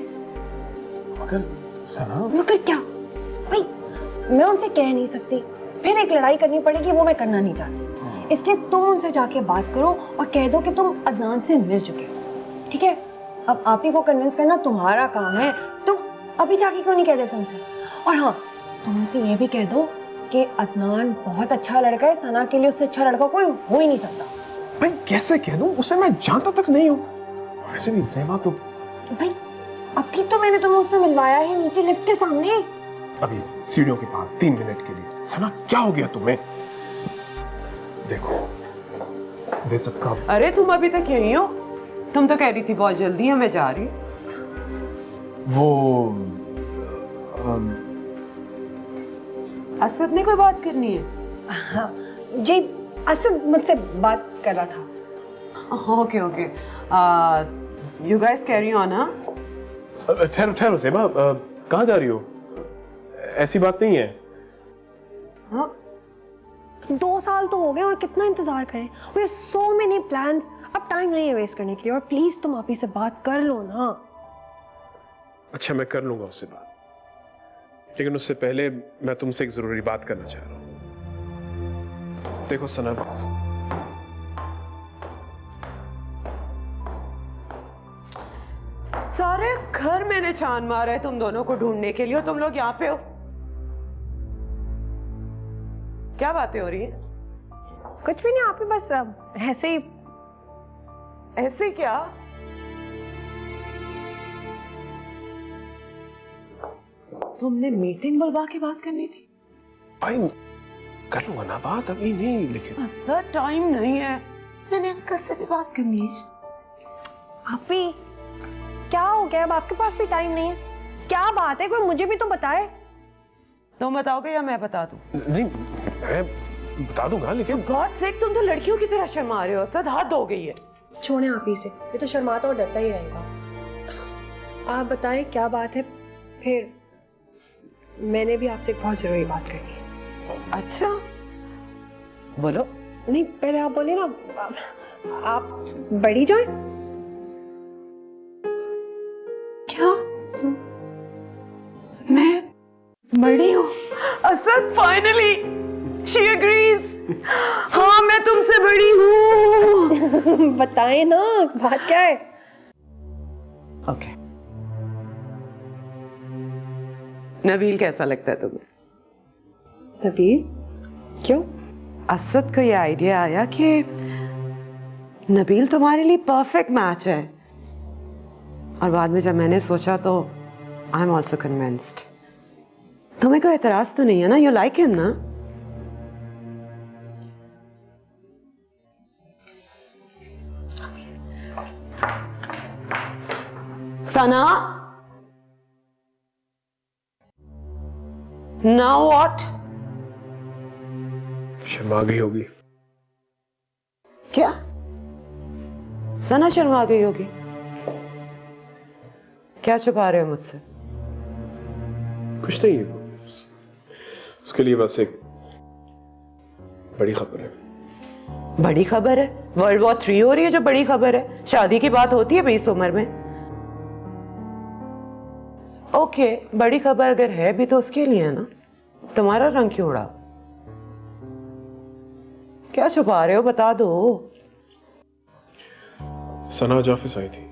मगर सना, मगर क्या भाई, मैं उनसे कह नहीं सकती, फिर एक लड़ाई करनी पड़ेगी, वो मैं करना नहीं चाहती। इसलिए तुम उनसे जाके बात करो और कह दो कि तुम अदनान से मिल चुके हो, ठीक है? अब आप ही को कन्विंस करना तुम्हारा काम है। तुम अभी जाके क्यों नहीं कह देते उनसे? और हाँ, तुम उनसे ये भी कह दो कि अदनान बहुत अच्छा लड़का है, सना के लिए उससे अच्छा लड़का कोई हो ही नहीं सकता। भाई कैसे कह दूं? उसे मैं जानता तक नहीं हूँ। वैसे भी ज़ेबा तो भाई, अभी तो मैंने तुम्हें उससे मिलवाया है, नीचे लिफ्ट के सामने। अभी सीढ़ियों के पास 3 मिनट के लिए। सना क्या हो गया तुम्हें? देखो, दे सबका। अरे तुम अभी तक यहीं हो? तुम तो कह रही थी बहुत जल्दी है, मैं जा रही हूँ। वो असद ने कोई बात करनी है? हाँ जी, असद मुझसे बात कर रहा था। Okay okay, you guys carry on. हाँ ठहरो ठहरो ज़ेबा, कहाँ जा रही हो? ऐसी बात नहीं है। हाँ 2 साल तो हो गए और कितना इंतजार करें। We have so many plans, अब टाइम नहीं है वेस्ट करने के लिए। और प्लीज तुम आप ही से बात कर लो ना। अच्छा, मैं कर लूंगा उससे बात, लेकिन उससे पहले मैं तुमसे एक जरूरी बात करना चाह रहा हूं। देखो सना, सारे घर मैंने छान मारा है तुम दोनों को ढूंढने के लिए, और तुम लोग यहाँ पे हो। क्या बातें हो रही हैं? कुछ भी नहीं, आप ही बस ऐसे ही। ऐसे क्या? तुमने मीटिंग बुलवा के बात करनी थी? भाई कर लूंगा ना बात, अभी नहीं, लेकिन सर टाइम नहीं है, मैंने अंकल से भी बात करनी है। आप ही क्या हो गया? अब आपके पास भी टाइम नहीं है? क्या बात है, कोई मुझे भी तो बताए। तुम बताओगे या मैं बता दूं? नहीं, मैं बता दूंगा, लेकिन गॉड सेक, तुम तो लड़कियों की तरह शर्मा रहे हो। सद हद हो गई है। छोड़े आप ही से, ये तो शर्माता और डरता ही रहेगा। आप बताएं क्या बात है, फिर मैंने भी आपसे एक बहुत जरूरी बात करनी है। अच्छा बोलो। नहीं, पहले आप बोले ना, आप बड़ी जाए। क्या मैं बड़ी हूँ? Asad finally she agrees. हाँ मैं तुमसे बड़ी हूँ। बताएं ना, बात क्या है? ओके नबील कैसा लगता है तुम्हें? नबील? क्यों? असद को ये आइडिया आया कि नबील तुम्हारे लिए परफेक्ट मैच है, और बाद में जब मैंने सोचा तो आई एम ऑल्सो कन्विंस्ड। तुम्हें कोई एतराज तो नहीं है ना? यू लाइक हिम ना? सना, नाउ व्हाट? शर्मा गई होगी। क्या? सना शर्मा गई होगी? क्या छुपा रहे हो मुझसे? कुछ नहीं, उसके लिए बस एक बड़ी खबर है। बड़ी खबर है? वर्ल्ड वॉर 3 हो रही है जो बड़ी खबर है? शादी की बात होती है भाई इस उम्र में? ओके, बड़ी खबर अगर है भी तो उसके लिए है ना। तुम्हारा रंग क्यों उड़ा? क्या छुपा रहे हो, बता दो। सना आज ऑफिस आई थी।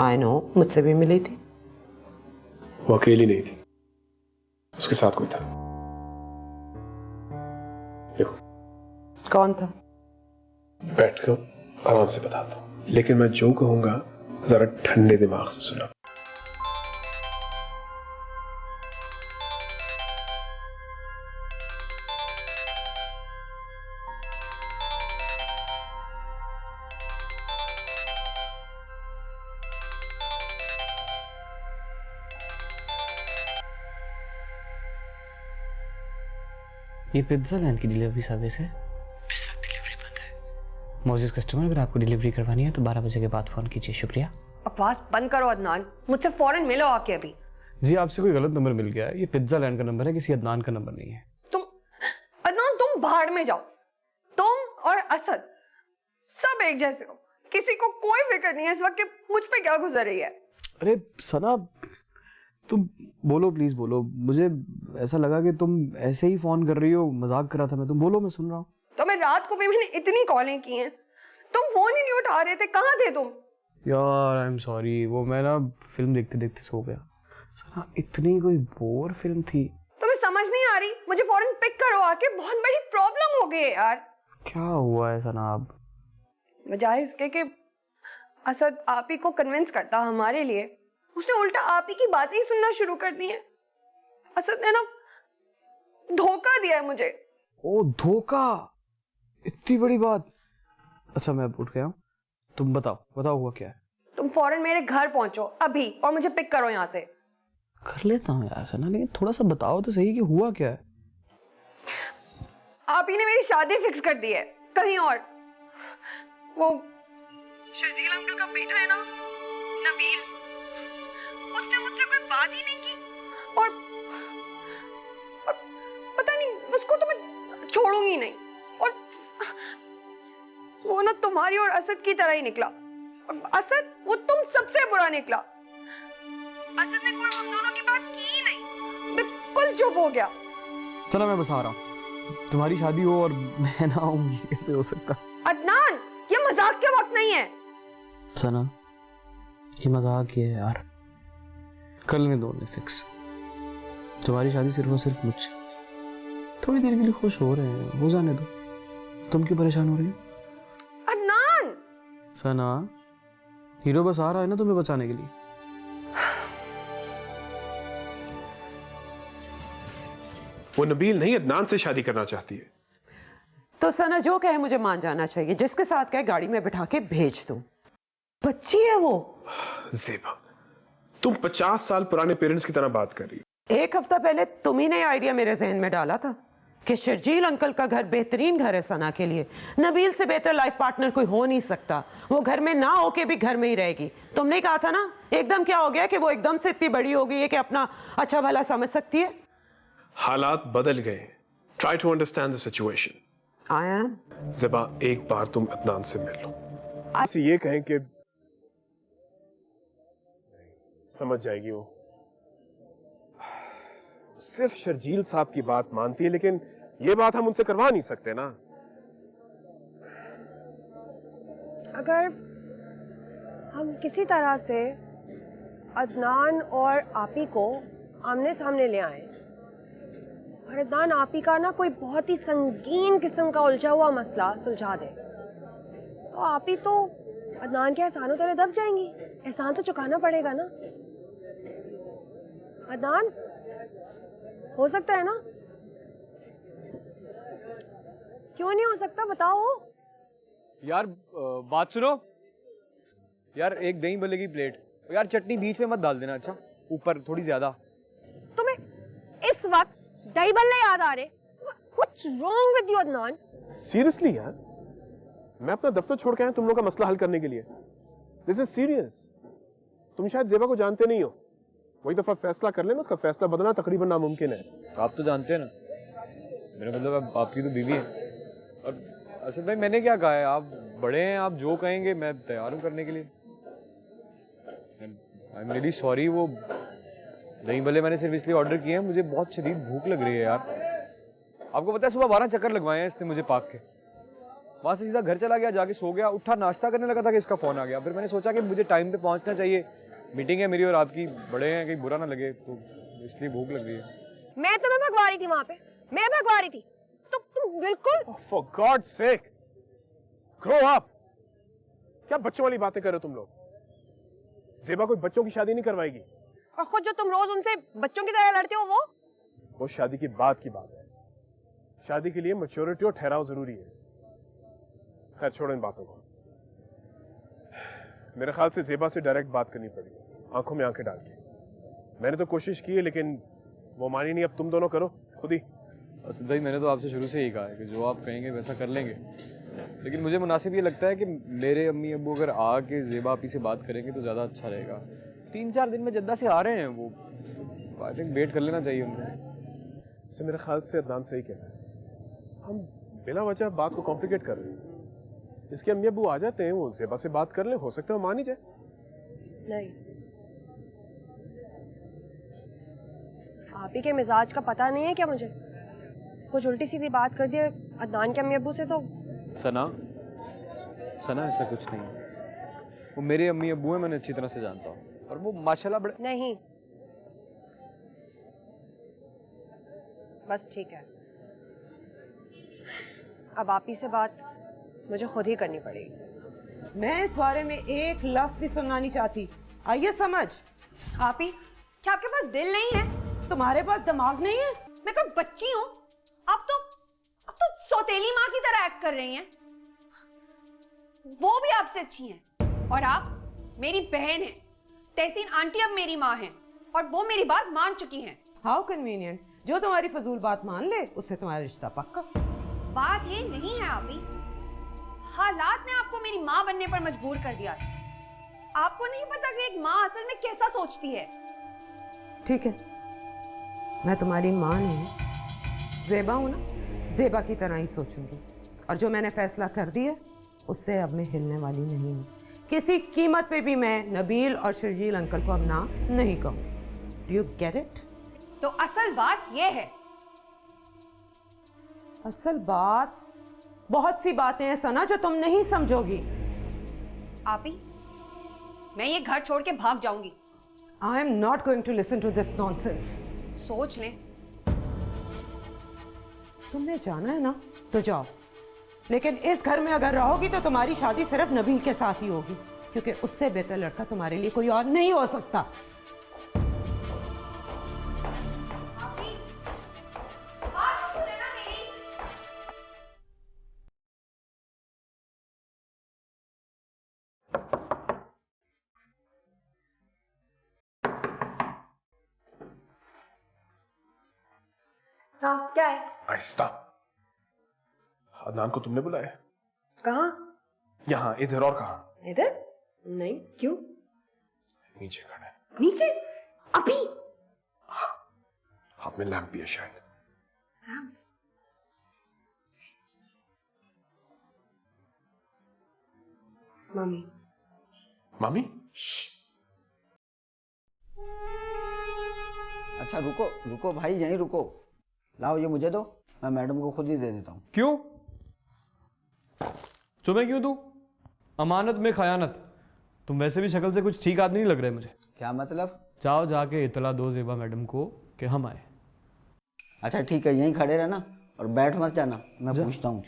आई नो, मुझसे भी मिली थी। वो अकेली नहीं थी, उसके साथ कोई था। देखो। कौन था? बैठकर आराम से बताता हूँ, लेकिन मैं जो कहूंगा जरा ठंडे दिमाग से सुना। ये पिज्जा लैंड की डिलीवरी सर्विस है। इस वक्त डिलीवरी बंद है। मोजिस कस्टमर, अगर आपको डिलीवरी करवानी है तो 12 बजे के बाद फोन कीजिए। शुक्रिया। बकवास बंद करो अदनान, मुझसे फौरन मिलो आके अभी। जी आपसे कोई गलत नंबर मिल गया है, ये पिज्जा लैंड का नंबर है, किसी अदनान का नंबर नहीं है। तुम भाड़ में जाओ। तुम और असद सब एक जैसे हो, किसी को कोई फिक्र नहीं है इस वक्त कि मुझ पे क्या गुजर रही है। अरे सना, तुम बोलो, प्लीज बोलो। मुझे ऐसा लगा कि तुम ऐसे ही फोन कर रही हो, मजाक कर रहा था मैं। तुम बोलो, मैं सुन रहा हूँ। तो मैं रात को भी मैंने इतनी कॉलें की हैं, तुम फोन ही नहीं उठा रहे थे, कहाँ थे तुम? यार आई एम सॉरी, वो मैं ना फिल्म देखते देखते सो गया। सना, इतनी कोई बोर फिल्म थी। तुम्हें समझ नहीं आ रही? मुझे फौरन पिक करो आके, बहुत बड़ी प्रॉब्लम हो गई है यार। क्या हुआ है सना? अब बजाय इसके कि असद आप ही को कन्विंस करता हमारे लिए, उसने उल्टा आप ही की बातें ही सुनना शुरू कर दी है। असद ने ना धोखा दिया है मुझे। ओ धोखा, इतनी बड़ी बात। अच्छा मैं उठ गया हूँ, तुम बताओ हुआ क्या है? तुम फौरन मेरे घर पहुंचो अभी और मुझे पिक करो यहाँ से। कर लेता हूँ यार सना, लेकिन थोड़ा सा बताओ तो सही कि हुआ क्या है। आप ही ने मेरी शादी फिक्स कर दी है कहीं और। वो शर्जील अंकल का बेटा है ना, नबील, उसने मुझसे कोई बात ही नहीं की और पता नहीं, उसको तो मैं छोड़ूंगी नहीं। और वो ना तुम्हारी और असद की तरह ही निकला, और असद वो तुम सबसे बुरा निकला। असद ने कोई हम दोनों की बात की ही नहीं, बिल्कुल चुप हो गया। चलो मैं बस आ रहा हूँ, तुम्हारी शादी हो और मैं ना आऊँ, ये कैसे हो सकता? अदनान, ये मजाक के वक्त नहीं है। सना, ये मजाक ही है यार। कर लेने दो फिक्स। तुम्हारी शादी सिर्फ और सिर्फ मुझसे। थोड़ी देर के लिए खुश हो रहे हैं, हो जाने दो। तुम क्यों परेशान हो रही हो? अदनान! सना, हीरो बस आ रहा है ना तुम्हें बचाने के लिए। वो नबील नहीं, अदनान से शादी करना चाहती है। तो सना जो कहे मुझे मान जाना चाहिए, जिसके साथ कहे गाड़ी में बिठा के भेज दूं। बच्ची है वो। ज़ेबा, तुम 50 साल पुराने पेरेंट्स की तरह बात कर रही हो। एक हफ्ता पहले तुम ही ने आइडिया मेरे जहन में डाला था कि शर्जील अंकल का घर बेहतरीन घर है सना के लिए। नबील से बेहतर लाइफ पार्टनर कोई हो नहीं सकता। वो घर में ना होके भी घर में ही रहेगी। तुमने कहा था ना, एकदम क्या हो गया कि वो एकदम से इतनी बड़ी हो गई है कि अपना अच्छा भला समझ सकती है। हालात बदल गए। Try to understand the situation. I am. Zeba, एक बार तुम अदनान से मिल लो। ऐसे ये कहें कि समझ जाएगी वो। सिर्फ शर्जील साहब की बात मानती है, लेकिन ये बात हम उनसे करवा नहीं सकते ना। अगर हम किसी तरह से अदनान और आपी को आमने सामने ले आए और अदनान आपी का ना कोई बहुत ही संगीन किस्म का उलझा हुआ मसला सुलझा दे, तो आपी तो अदनान के एहसानों तले दब जाएंगी। एहसान तो चुकाना पड़ेगा ना। अदनान, हो सकता है ना? क्यों नहीं हो सकता, बताओ। यार बात सुनो यार, एक दही भल्ले की प्लेट। यार चटनी बीच में मत डाल देना, अच्छा ऊपर थोड़ी ज्यादा। तुम्हें इस वक्त दही बल्ले याद आ रहे? What's wrong with you, Adnan? Seriously यार, मैं अपना दफ्तर छोड़ के आया तुम लोग का मसला हल करने के लिए। This is serious. तुम शायद जेबा को जानते नहीं हो। वही दफा फैसला कर लेना, उसका फैसला बदलना तकरीबन नामुमकिन है। आप तो जानते हैं ना, मेरा मतलब आपकी तो बीवी है। और असद भाई मैंने क्या कहा है, आप बड़े हैं, आप जो कहेंगे मैं तैयार हूँ करने के लिए। आई एम रियली सॉरी, वो दही भले मैंने सिर्फ इसलिए ऑर्डर किए हैं, मुझे बहुत शदीद भूख लग रही है यार। आपको पता है सुबह 12 चक्कर लगवाए हैं इसने मुझे पार्क के, वहाँ से सीधा घर चला गया, जाके सो गया, उठा नाश्ता करने लगा था कि इसका फ़ोन आ गया। फिर मैंने सोचा कि मुझे टाइम पे पहुँचना चाहिए, मीटिंग है मेरी और आपकी, बड़े हैं, कहीं बुरा ना लगे, तो इसलिए भूख लग रही है। मैं तुम्हें भगवा रही थी वहां पे, मैं भगवा रही थी, तो तुम बिल्कुल। For God's sake, grow up! क्या बच्चों वाली बातें कर रहे हो तुम लोग? जेबा कोई बच्चों की शादी नहीं करवाएगी। और खुद जो तुम रोज उनसे बच्चों की तरह लड़ते हो वो शादी के बाद की बात है। शादी के लिए मैच्योरिटी और ठहराव जरूरी है। खैर छोड़ो इन बातों को। मेरे ख्याल से जेबा से डायरेक्ट बात करनी पड़ेगी, आंखों में आंखें डाल के। मैंने तो कोशिश की है लेकिन वो मानी नहीं। अब तुम दोनों करो खुद ही। असद भाई मैंने तो आपसे शुरू से ही कहा है कि जो आप कहेंगे वैसा कर लेंगे, लेकिन मुझे मुनासिब ये लगता है कि मेरे अम्मी अब्बू अगर आके जेबा आपी से बात करेंगे तो ज़्यादा अच्छा रहेगा। 3-4 दिन में जद्दा से आ रहे हैं वो, आई थिंक वेट कर लेना चाहिए उनको। से मेरे ख्याल से अदनान सही कह रहा है, हम बिना वजह बात को कॉम्प्लिकेट कर रहे हैं। इसके अम्मी अब्बू आ जाते हैं, वो जेबा से बात कर ले, हो सकता है वो मान ही जाए। नहीं, आप ही के मिजाज का पता नहीं है क्या मुझे? कुछ उल्टी सीधी बात कर दी अदनान के अम्मी अब्बू से तो। सना ऐसा कुछ नहीं है, वो मेरे अम्मी अब्बू हैं, मैंने अच्छी तरह से जानता हूँ, और वो माशाल्लाह बड़े। नहीं, बस ठीक है, अब आप ही से बात मुझे खुद ही करनी पड़ेगी। मैं इस बारे में एक लफ्ज भी सुनना नहीं चाहती, आइए समझ। आप ही, क्या आपके पास दिल नहीं है? तुम्हारे पास दिमाग नहीं है? मैं कोई बच्ची हूँ? आप तो सौतेली माँ की तरह एक्ट कर रही हैं। वो भी आपसे अच्छी हैं, और आप मेरी बहन हैं। तहसीन आंटी अब मेरी माँ हैं, और वो मेरी बात मान चुकी हैं। हाउ कन्वीनियंट, जो तुम्हारी फजूल बात मान ले उससे तुम्हारा रिश्ता पक्का। बात ये नहीं है आप ही, हालात ने आपको मेरी माँ बनने पर मजबूर कर दिया था। आपको नहीं पता कि एक माँ असल में कैसा सोचती है। ठीक है, मैं तुम्हारी माँ नहीं, जेबा हूं ना, जेबा की तरह ही सोचूंगी, और जो मैंने फैसला कर दिया उससे अब मैं हिलने वाली नहीं हूँ। किसी कीमत पे भी मैं नबील और शर्जील अंकल को अब ना नहीं कहूँगी। You get it? तो असल बात ये है। असल बात, बहुत सी बातें हैं सना जो तुम नहीं समझोगी। आप ही, मैं ये घर छोड़ के भाग जाऊंगी। I am not going to listen to this nonsense. सोच लें। तुमने जाना है ना तो जाओ, लेकिन इस घर में अगर रहोगी तो तुम्हारी शादी सिर्फ नबील के साथ ही होगी, क्योंकि उससे बेहतर लड़का तुम्हारे लिए कोई और नहीं हो सकता। हाँ, क्या है? आहिस्ता। अदनान को तुमने बुलाया? कहाँ? यहाँ, इधर। और कहाँ? इधर? नहीं, क्यों? नीचे खड़ा है। नीचे? अभी? हाँ, हाथ में लैंप भी है शायद। मम्मी। मामी? अच्छा रुको रुको भाई, यहीं रुको। लाओ ये मुझे दो, मैं मैडम को खुद ही दे देता हूँ। क्यों? तुम्हें क्यों दूं? अमानत में खयानत। तुम वैसे भी शक्ल से कुछ ठीक आदमी नहीं लग रहे मुझे। क्या मतलब? जाओ जाके इतला दो जेबा मैडम को कि हम आए। अच्छा ठीक है, यहीं खड़े रहना और बैठ मत जाना, मैं पूछता हूँ।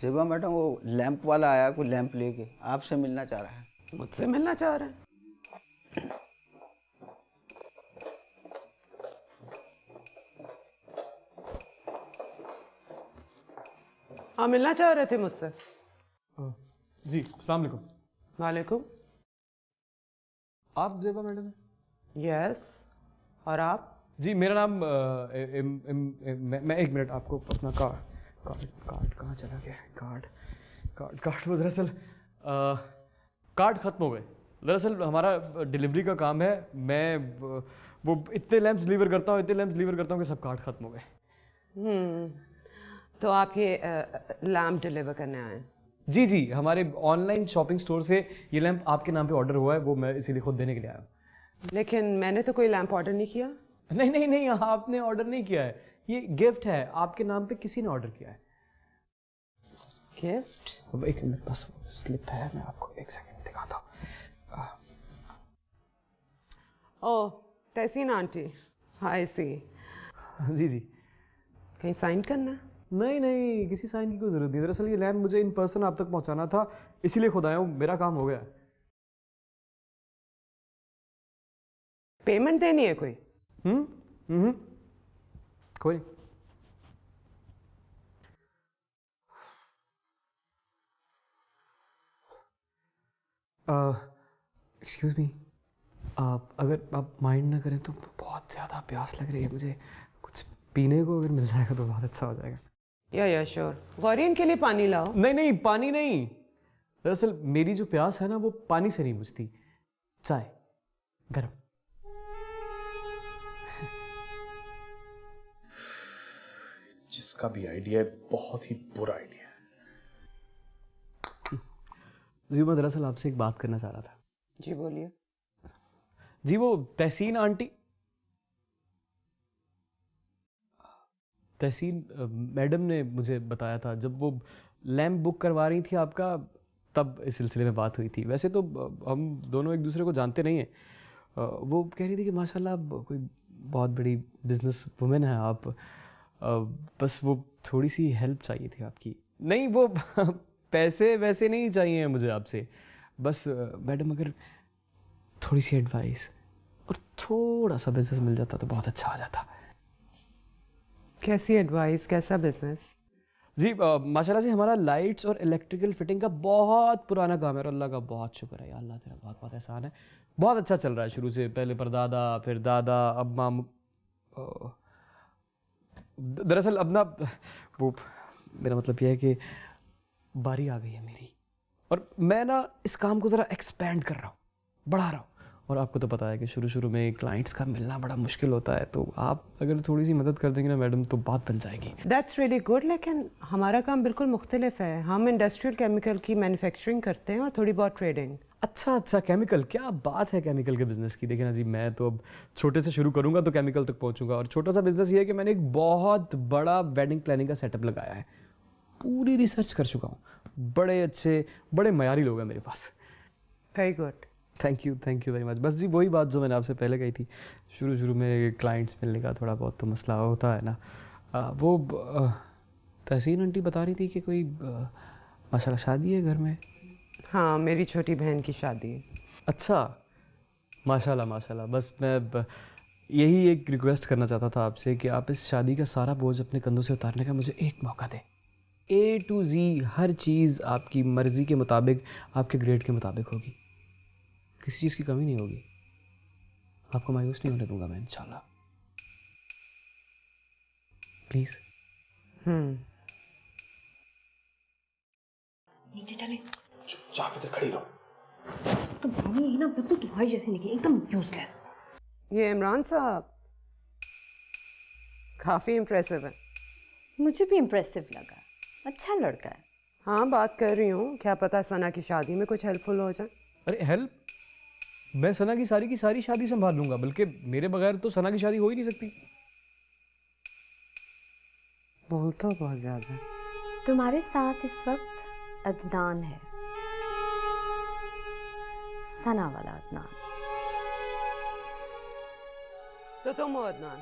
सेबा मैडम, वो लैंप वाला आया, कोई लैंप लेके आपसे मिलना चाह रहा है। मुझसे मिलना चाह रहा है? हाँ, मिलना चाह रहे थे मुझसे। जी, अस्सलाम वालेकुम। वालेकुम। आप जेबा मैडम हैं? यस। और आप? जी, मेरा नाम मैं एक मिनट, आपको अपना कार्ड कहाँ चला गया है? कार्ड कार्ड वो दरअसल कार्ड ख़त्म हो गए। दरअसल हमारा डिलीवरी का काम है, मैं वो इतने लैंप्स डिलीवर करता हूँ कि सब कार्ड ख़त्म हो गए। तो आप ये लैम्प डिलीवर करने आए? जी जी, हमारे ऑनलाइन शॉपिंग स्टोर से ये लैंप आपके नाम पे ऑर्डर हुआ है, वो मैं इसीलिए खुद देने के लिए आया हूँ। लेकिन मैंने तो कोई लैम्प ऑर्डर नहीं किया। नहीं नहीं नहीं, आपने ऑर्डर नहीं किया है, ये गिफ्ट है, आपके नाम पे किसी ने ऑर्डर किया है। गिफ्ट? अब एक मिनट, बस स्लिप है, मैं आपको एक सेकंड दिखाता हूँ। ओह, तहसीन आंटी, हाय सी। जी जी। कहीं साइन करना है? नहीं नहीं, किसी साइन की कोई ज़रूरत नहीं। दरअसल ये लैंप मुझे इन पर्सन आप तक पहुंचाना था, इसीलिए खुद आया हूँ, मेरा काम हो गया। पेमेंट देनी है कोई? कोई एक्सक्यूज़ मी, अगर आप माइंड ना करें तो बहुत ज़्यादा प्यास लग रही है मुझे, कुछ पीने को अगर मिल जाएगा तो बहुत अच्छा हो जाएगा। या श्योर। गौरीन के लिए पानी लाओ। नहीं नहीं, पानी नहीं, दरअसल मेरी जो प्यास है ना वो पानी से नहीं बुझती, चाय गरम। जिसका भी आइडिया है बहुत ही बुरा आइडिया है। जी मैं दरअसल आपसे एक बात करना चाह रहा था। जी बोलिए। जी वो तहसीन आंटी, तहसीन मैडम ने मुझे बताया था, जब वो लैम्प बुक करवा रही थी आपका, तब इस सिलसिले में बात हुई थी। वैसे तो हम दोनों एक दूसरे को जानते नहीं हैं। वो कह रही थी कि माशाल्लाह आप कोई बहुत बड़ी बिजनेस वुमेन है आप, बस वो थोड़ी सी हेल्प चाहिए थी आपकी। नहीं वो पैसे वैसे नहीं चाहिए मुझे आपसे, बस मैडम अगर थोड़ी सी एडवाइस और थोड़ा सा बिजनेस मिल जाता तो बहुत अच्छा हो जाता। कैसी एडवाइस, कैसा बिजनेस? जी माशाल्लाह से हमारा लाइट्स और इलेक्ट्रिकल फिटिंग का बहुत पुराना काम है और अल्लाह का बहुत शुक्र है, अल्लाह तेरा बहुत बहुत एहसान है, बहुत अच्छा चल रहा है शुरू से। पहले परदादा, फिर दादा, अब माम। दरअसल अब ना वो मेरा मतलब यह है कि बारी आ गई है मेरी, और मैं ना इस काम को ज़रा एक्सपेंड कर रहा हूँ, बढ़ा रहा हूँ। और आपको तो पता है कि शुरू में क्लाइंट्स का मिलना बड़ा मुश्किल होता है, तो आप अगर थोड़ी सी मदद कर देंगे ना मैडम तो बात बन जाएगी। दैट्स रियली गुड, लेकिन हमारा काम बिल्कुल मुख्तलिफ है। हम इंडस्ट्रियल केमिकल की मैन्युफैक्चरिंग करते हैं और थोड़ी बहुत ट्रेडिंग। अच्छा, केमिकल, क्या बात है केमिकल के बिज़नेस की। देखिए ना जी, मैं तो अब छोटे से शुरू करूँगा तो केमिकल तक पहुँचूंगा। और छोटा सा बिज़नेस ये है कि मैंने एक बहुत बड़ा वेडिंग प्लानिंग का सेटअप लगाया है, पूरी रिसर्च कर चुका हूँ, बड़े अच्छे बड़े मयारी लोग हैं मेरे पास। Very good, thank you very much. बस जी वही बात जो मैंने आपसे पहले कही थी, शुरू में क्लाइंट्स मिलने का थोड़ा बहुत तो मसला होता है ना। वो तहसीन आंटी बता रही थी कि कोई माशाल्लाह शादी है घर में। हाँ, मेरी छोटी बहन की शादी है। अच्छा, माशाल्लाह। बस मैं यही एक रिक्वेस्ट करना चाहता था आपसे कि आप इस शादी का सारा बोझ अपने कंधों से उतारने का मुझे एक मौका दें। A to Z हर चीज़ आपकी मर्ज़ी के मुताबिक, आपके ग्रेड के मुताबिक होगी, किसी चीज़ की कमी नहीं होगी। आपको मायूस नहीं होने दूंगा मैं इंशाल्लाह। प्लीज़। नीचे चले। चुपचाप इधर खड़ी रहो। तो मम्मी ये ना बिल्कुल तुम्हारी जैसी निकली, एकदम यूजलेस। ये इमरान साहब काफ़ी इम्प्रेसिव है। मुझे भी इम्प्रेसिव लगा, अच्छा लड़का है। हाँ, बात कर रही हूँ, क्या पता सना की शादी में कुछ हेल्पफुल हो जाए। अरे हेल्प, मैं सना की सारी शादी संभाल लूंगा, बल्कि मेरे बगैर तो सना की शादी हो ही नहीं सकती। बोलता बहुत ज़्यादा। तुम्हारे साथ इस वक्त अदनान है, सना वाला अदनान। तो तुम हो अदनान?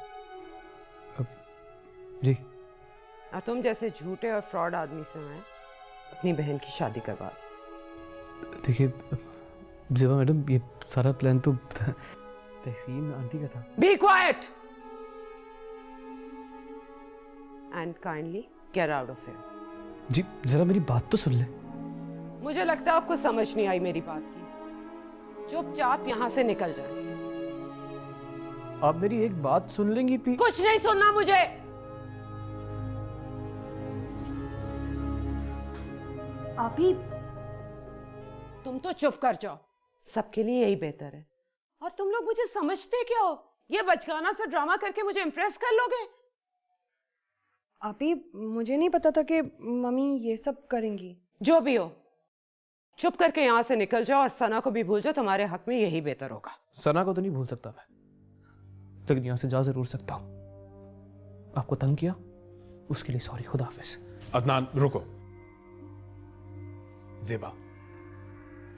जी। और तुम जैसे झूठे और फ्रॉड आदमी से मैं अपनी बहन की शादी करवा। देखिए ज़ेबा मैडम, ये सारा प्लान तो तहसीन आंटी का था। Be quiet and kindly get out of here. जी जरा मेरी बात तो सुन ले। मुझे लगता है आपको समझ नहीं आई मेरी बात की। चुपचाप यहाँ से निकल जाए। आप मेरी एक बात सुन लेंगी प्लीज? कुछ नहीं सुनना मुझे। अभी तुम तो चुप कर जाओ, सबके लिए यही बेहतर है। और तुम लोग मुझे समझते क्या हो? ये बचकाना सा ड्रामा करके मुझे इम्प्रेस कर लोगे? अभी मुझे नहीं पता था कि मम्मी ये सब करेंगी। जो भी हो, चुप करके यहाँ से निकल जाओ और सना को भी भूल जाओ। तुम्हारे हक में यही बेहतर होगा। सना को तो नहीं भूल सकता मैं, लेकिन यहाँ से जा जरूर सकता हूँ। आपको तंग किया उसके लिए सॉरी, खुदा हाफिज। अदनान रुको। ज़ेबा,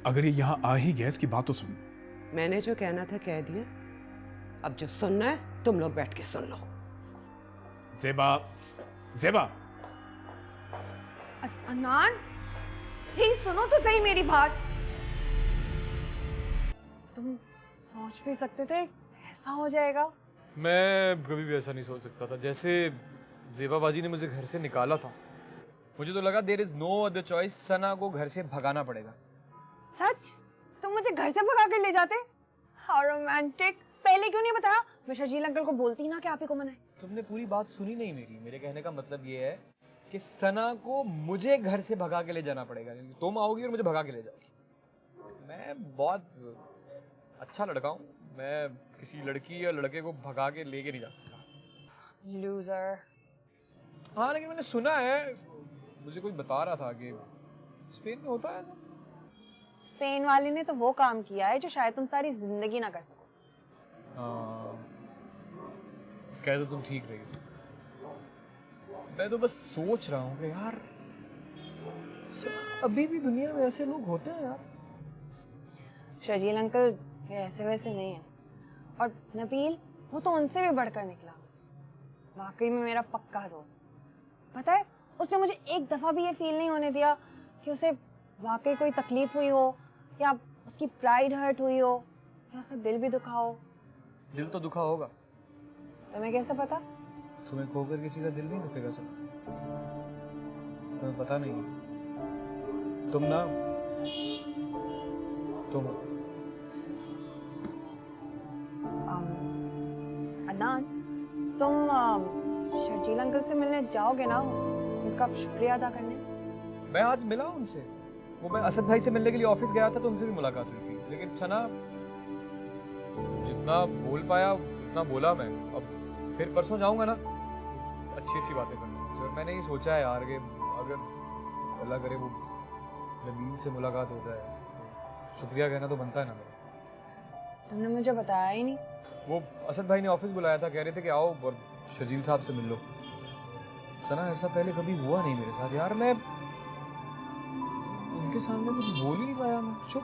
अगर ये यहाँ आ ही गया इसकी बात तो सुन। मैंने जो कहना था कह दिया, अब जो सुनना है तुम लोग बैठ के सुन लो। ज़ेबा, ज़ेबा। अदनान, प्लीज सुनो तो सही मेरी बात। तुम सोच भी सकते थे ऐसा हो जाएगा? मैं कभी भी ऐसा नहीं सोच सकता था। जैसे ज़ेबा बाजी ने मुझे घर से निकाला था, मुझे तो लगा there is no other choice, Sana को घर से भगाना पड़ेगा। सच? तुम मुझे घर से भगा कर ले जाते? How romantic. पहले क्यों नहीं बताया? मैं शर्जील अंकल को बोलती ना कि आप ही को मनाए। तुमने पूरी बात सुनी नहीं मेरी। मेरे कहने का मतलब ये है कि सना को मुझे घर से भगा के ले जाना पड़ेगा। तुम आओगी और मुझे भगा के ले जाओगी। मैं बहुत अच्छा लड़का हूँ, मैं किसी लड़की या लड़के को भगा के लेके नहीं जा सकता। लूजर। हाँ, लेकिन मैंने सुना है, मुझे कोई बता रहा था कि स्पेन में होता है ऐसा। स्पेन वाले ने तो वो काम किया है जो शायद तुम सारी जिंदगी ना कर सको। कह तो तुम ठीक रही हो। मैं तो बस सोच रहा हूँ कि यार अभी भी दुनिया में ऐसे लोग होते हैं यार। शर्जील अंकल ये ऐसे वैसे नहीं है, और नबील वो तो उनसे भी बढ़कर निकला। वाकई में मेरा पक्का दोस्त। पता है, उसने मुझे एक दफा भी ये फील नहीं होने दिया कि उसे वाकई कोई तकलीफ हुई हो, या उसकी प्राइड हर्ट हुई हो, या उसका दिल भी दुखा हो। दिल तो दुखा होगा। तुम्हें कैसे पता? तुम्हें खोकर किसी का दिल नहीं दुखेगा सब। तुम्हें पता नहीं है। तुम अदनान, तुम शर्जील अंकल से मिलने जाओगे ना, उनका शुक्रिया अदा करने? मैं आज मिला उनसे। वो मैं असद भाई से मिलने के लिए ऑफिस गया था तो उनसे भी मुलाकात हुई थी। लेकिन सना जितना बोल पाया उतना बोला मैं। अब फिर परसों जाऊंगा ना, अच्छी अच्छी बातें करूंगा। और मैंने ये सोचा है यार कि अगर अल्लाह करे वो नबील से मुलाकात हो जाए, तो शुक्रिया कहना तो बनता है ना मेरा। तुमने मुझे बताया ही नहीं। वो असद भाई ने ऑफिस बुलाया था, कह रहे थे कि आओ और शर्जील साहब से मिल लो। सना ऐसा पहले कभी हुआ नहीं मेरे साथ यार। मैं उनके सामने कुछ बोल ही नहीं पाया, मैं चुप।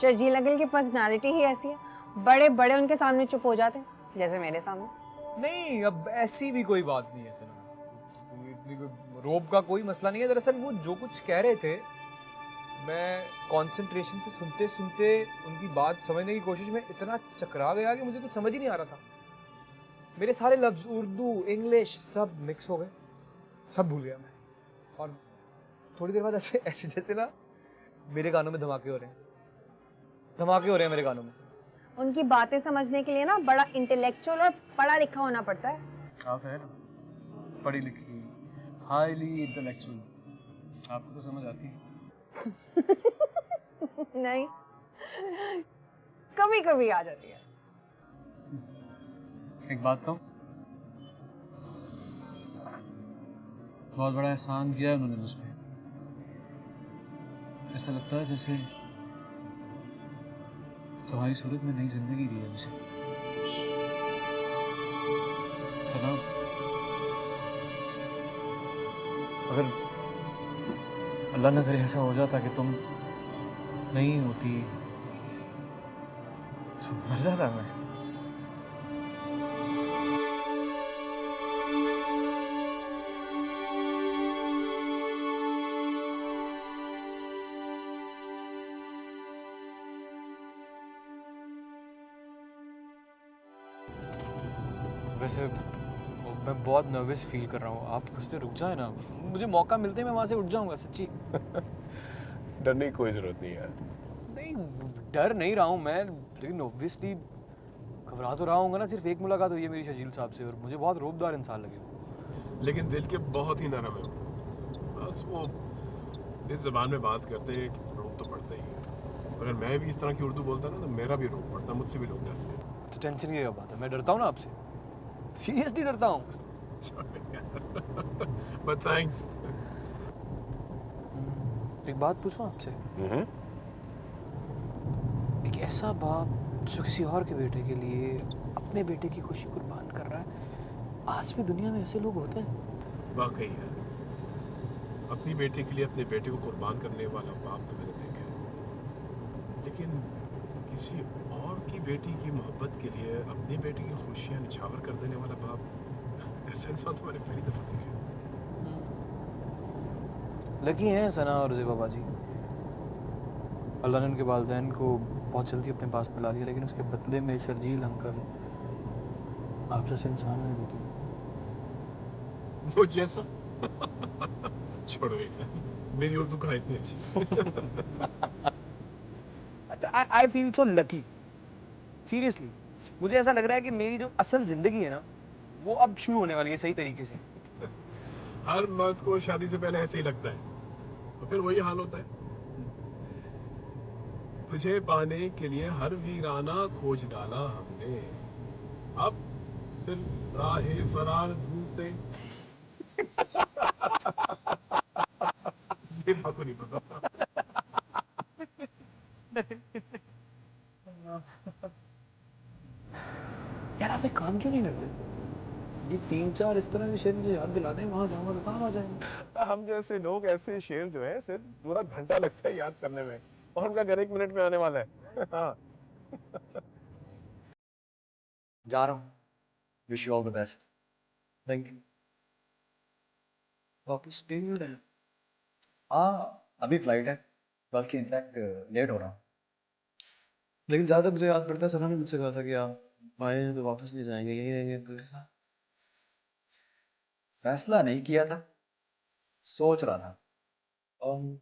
शर्जील अंकल की पर्सनालिटी ही ऐसी है, बड़े बड़े उनके सामने चुप हो जाते हैं, जैसे मेरे सामने। नहीं, अब ऐसी भी कोई बात नहीं है सना। इतनी कोई रोब का कोई मसला नहीं है। दरअसल वो जो कुछ कह रहे थे, मैं कंसंट्रेशन से सुनते सुनते उनकी बात समझने की कोशिश में इतना चकरा गया कि मुझे कुछ समझ ही नहीं आ रहा था। मेरे सारे लफ्ज उर्दू इंग्लिश सब मिक्स हो गए, सब भूल गया मैं। और थोड़ी देर बाद ऐसे ऐसे जैसे ना मेरे कानों में धमाके हो रहे हैं मेरे कानों में। उनकी बातें समझने के लिए ना बड़ा इंटेलेक्चुअल और पढ़ा लिखा होना पड़ता है। आप है ना पढ़ी लिखी, हाईली इंटेलेक्चुअल, आपको तो समझ आती है। नहीं, कभी कभी आ जाती है। एक बात कहूं, बहुत बड़ा एहसान किया है उन्होंने मुझ पे। ऐसा लगता है जैसे तुम्हारी सूरत में नई जिंदगी दी है मुझे। सना, अगर अल्लाह ना करे ऐसा हो जाता कि तुम नहीं होती तो मर जाता मैं। वैसे मैं बहुत नर्वस फील कर रहा हूँ। आप कुछ देर रुक जाए ना, मुझे मौका मिलते ही मैं वहाँ से उठ जाऊँगा सच्ची। डरने की कोई जरूरत नहीं है। नहीं, डर नहीं रहा हूँ मैं, लेकिन ऑब्वियसली घबरा तो रहा हूँगा ना। सिर्फ एक मुलाकात हुई है मेरी शर्जील साहब से और मुझे बहुत रोबदार इंसान लगे। लेकिन दिल के बहुत ही नरम है। बस वो इस ज़बान में बात करते हैं रोक तो पड़ता ही है। अगर मैं भी इस तरह की उर्दू बोलता ना तो मेरा भी रोक पड़ता, मुझसे भी लोग डरते हैं। तो टेंशन की क्या बात है, मैं डरता हूँ ना आपसे, सीरियसली डरता हूँ। But thanks. एक बात पूछूं आपसे, एक ऐसा बाप जो किसी और के बेटे के लिए अपने बेटे की खुशी कुर्बान कर रहा है, आज भी दुनिया में ऐसे लोग होते हैं? वाकई है, अपनी बेटी के लिए अपने बेटे को कुर्बान करने वाला बाप तो मैंने देखा है, लेकिन किसी और की बेटी की मोहब्बत के लिए अपनी बेटी की खुशियां निछावर कर देने वाला बाप, ऐसा इंसान तो मैंने पहली दफा देखा है। लकी हैं सना और ज़ेबा बाजी, अल्लाह ने उनके वालिदैन को बहुत जल्दी अपने पास मिला लिया, लेकिन उसके बदले में शर्जील अंकल आप जैसे इंसान ने दी। वो जैसा छोड़ो ये, मेरी उर्दू कहाँ इतनी अच्छी। अच्छा, I feel so lucky, seriously मुझे ऐसा लग रहा है कि मेरी जो असल जिंदगी है ना, वो अब शुरू होने वाली है सही तरीके से। हर मर्द को शादी से पहले ऐसे ही लगता है, तो फिर वही हाल होता है। तुझे पाने के लिए हर वीराना खोज डाला हमने, अब सिर्फ राहे फरार ढूंढते। ज़ेबा को नहीं पता। यार आप एक काम क्यों नहीं करते, ये 3-4 इस तरह के शेर मुझे याद दिला दें, वहां जाऊंगा तो काम आ जाएंगे। हम जैसे लोग ऐसे शेर जो है सिर्फ पूरा घंटा लगता है याद करने में, और उनका घर 1 मिनट में आने वाला है। हाँ। जा रहा हूँ, wish you all the best. Thank you. वापस पेमेंट है? हाँ अभी फ्लाइट है, बल्कि इनफैक्ट लेट हो रहा हूँ। लेकिन जहाँ तक मुझे याद पड़ता है, सना ने मुझसे कहा था कि आप आए हैं तो वापस नहीं जाएंगे, यही रहेंगे तो। फैसला नहीं किया था, सोच रहा था, और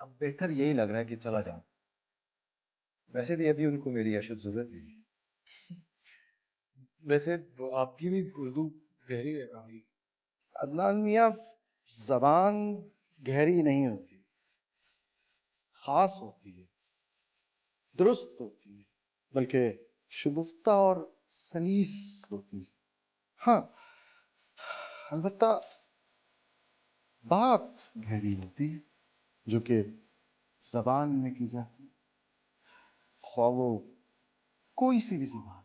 अब बेहतर यही लग रहा है कि चला जाऊं। वैसे भी अभी उनको मेरी अशद जरूरत नहीं है। वैसे आपकी भी उर्दू गहरी है काफी। अदनान मियाँ, जबान गहरी नहीं होती, खास होती है, दुरुस्त होती है, बल्कि शुगुफ्ता और सलीस होती है। हाँ, अलबत्ता बात गहरी होती है, जो कि जबान में की जाती है, ख्वाह वो कोई सी भी जबान।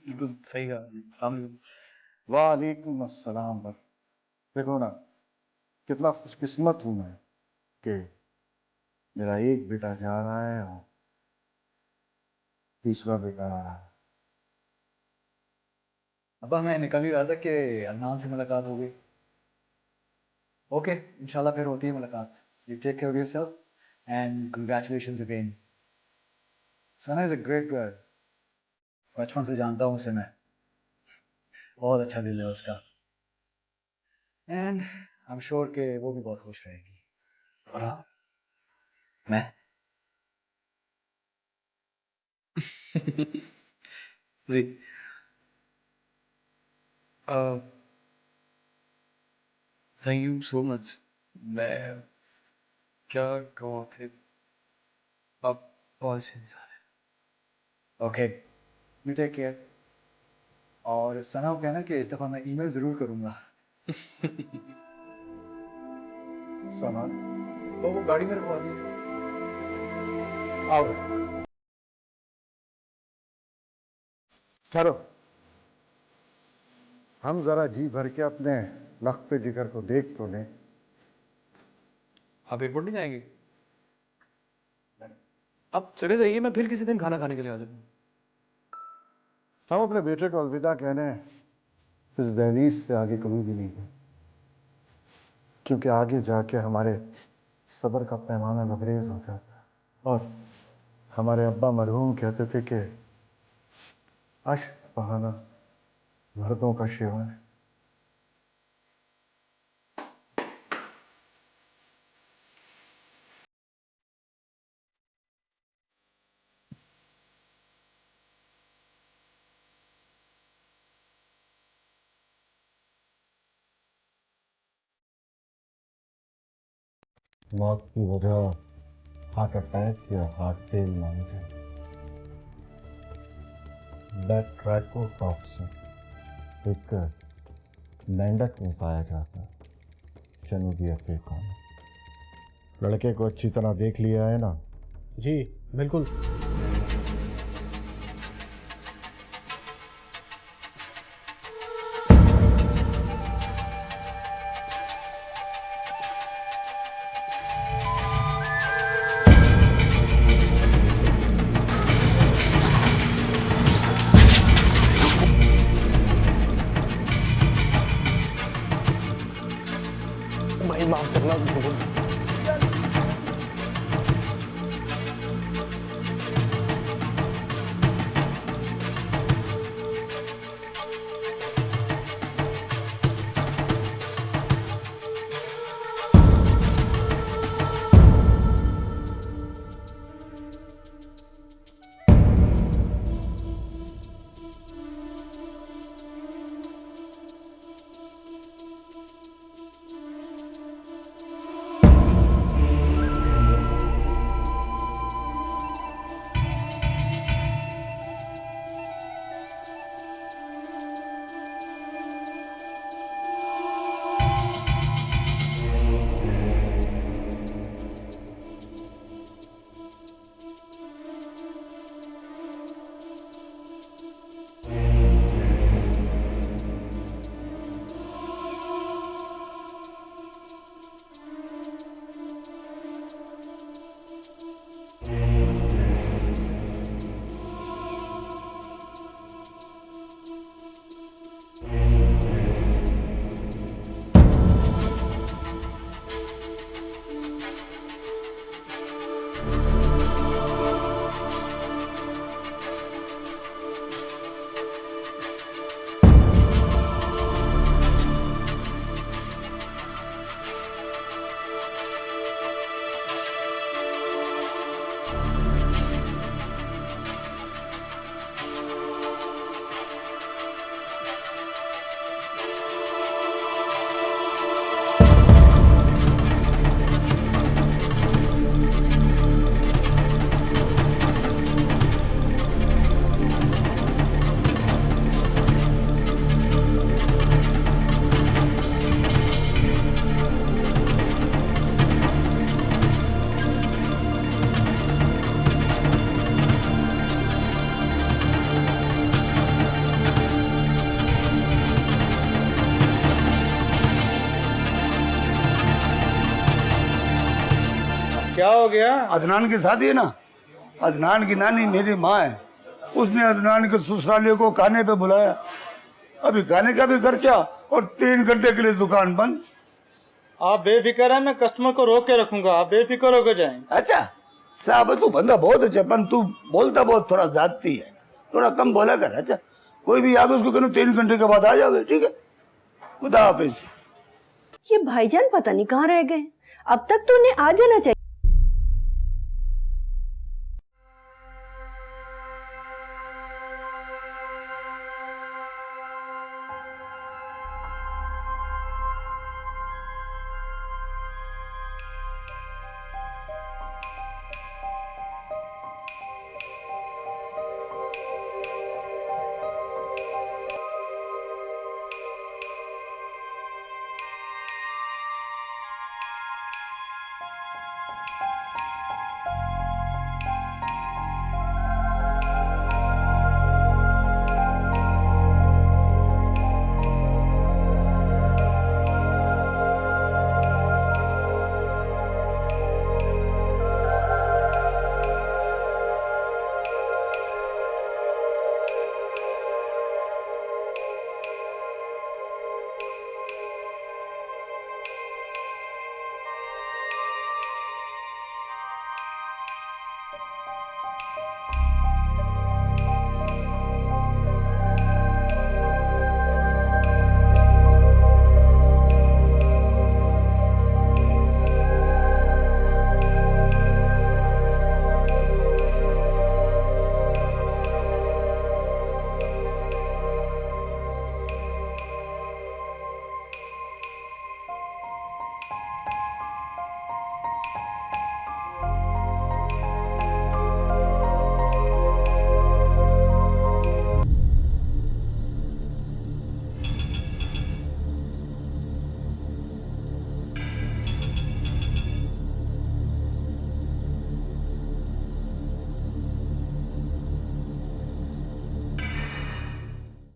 बिल्कुल सही कहा। वालेकुम अस्सलाम। पर देखो ना, कितना खुशकिस्मत हूँ मैं कि मेरा एक बेटा जा रहा है और तीसरा बेटा आ रहा है। अब मैं निकल ही रहा था कि अदनान से मुलाकात हो गई। ओके, इंशाल्लाह फिर होती है मुलाकात। You take care of yourself and congratulations again. Sana is a great girl, बचपन से जानता हूँ उसे मैं, बहुत अच्छा दिल है उसका, एंड आई एम श्योर कि वो भी बहुत खुश रहेगी। और हाँ, मैं जी, थैंक यू सो मच। मैं क्या कहूँ आपसे, आप बहुत अच्छे इंसान हैं। Okay, you take care. और सना को कहना कि इस दफ़ा मैं ईमेल ज़रूर करूँगा। सामान तो वो गाड़ी में रखवा दी। आओ, चलो हम जरा जी भर के अपने लख्त जिगर को देख तो लें। आप एयरपोर्ट नहीं जाएंगे? आप चले जाइए, मैं फिर किसी दिन खाना खाने के लिए आ जाऊंगा। हम अपने बेटे को अलविदा कहने इस दहलीज से आगे कभी भी नहीं गए, क्योंकि आगे जाके हमारे सब्र का पैमाना लबरेज हो जाता है। और हमारे अब्बा मरहूम कहते थे कि अश्क बहाना मर्दों का शिवा है। मौत की वजह हार्ट अटैक या हार्ट फेल मानी जाए। बैक ट्राइकोटॉक्सिन एक मेंढक में पाया जाता है, जनूबी अफ्रीका में। लड़के को अच्छी तरह देख लिया है ना? जी बिल्कुल। भाई माफ करना। क्या हो गया? अदनान की शादी है ना, अदनान की नानी मेरी माँ है, उसने अदनान के ससुरालियों को खाने पे बुलाया। अभी खाने का भी खर्चा और 3 घंटे के लिए दुकान बंद। आप बेफिक्र है, मैं कस्टमर को रोक के रखूंगा, आप बेफिक्र होकर जाएं। अच्छा साहब, तू बंदा बहुत अच्छा, पर तू बोलता बहुत थोड़ा जाती है, थोड़ा कम बोला कर। अच्छा कोई भी आगे उसको कहना 3 घंटे के बाद आ जावे, ठीक है? खुदा हाफिज। ये भाईजान पता नहीं कहाँ रह गए, अब तक तो उन्हें आ जाना चाहिए।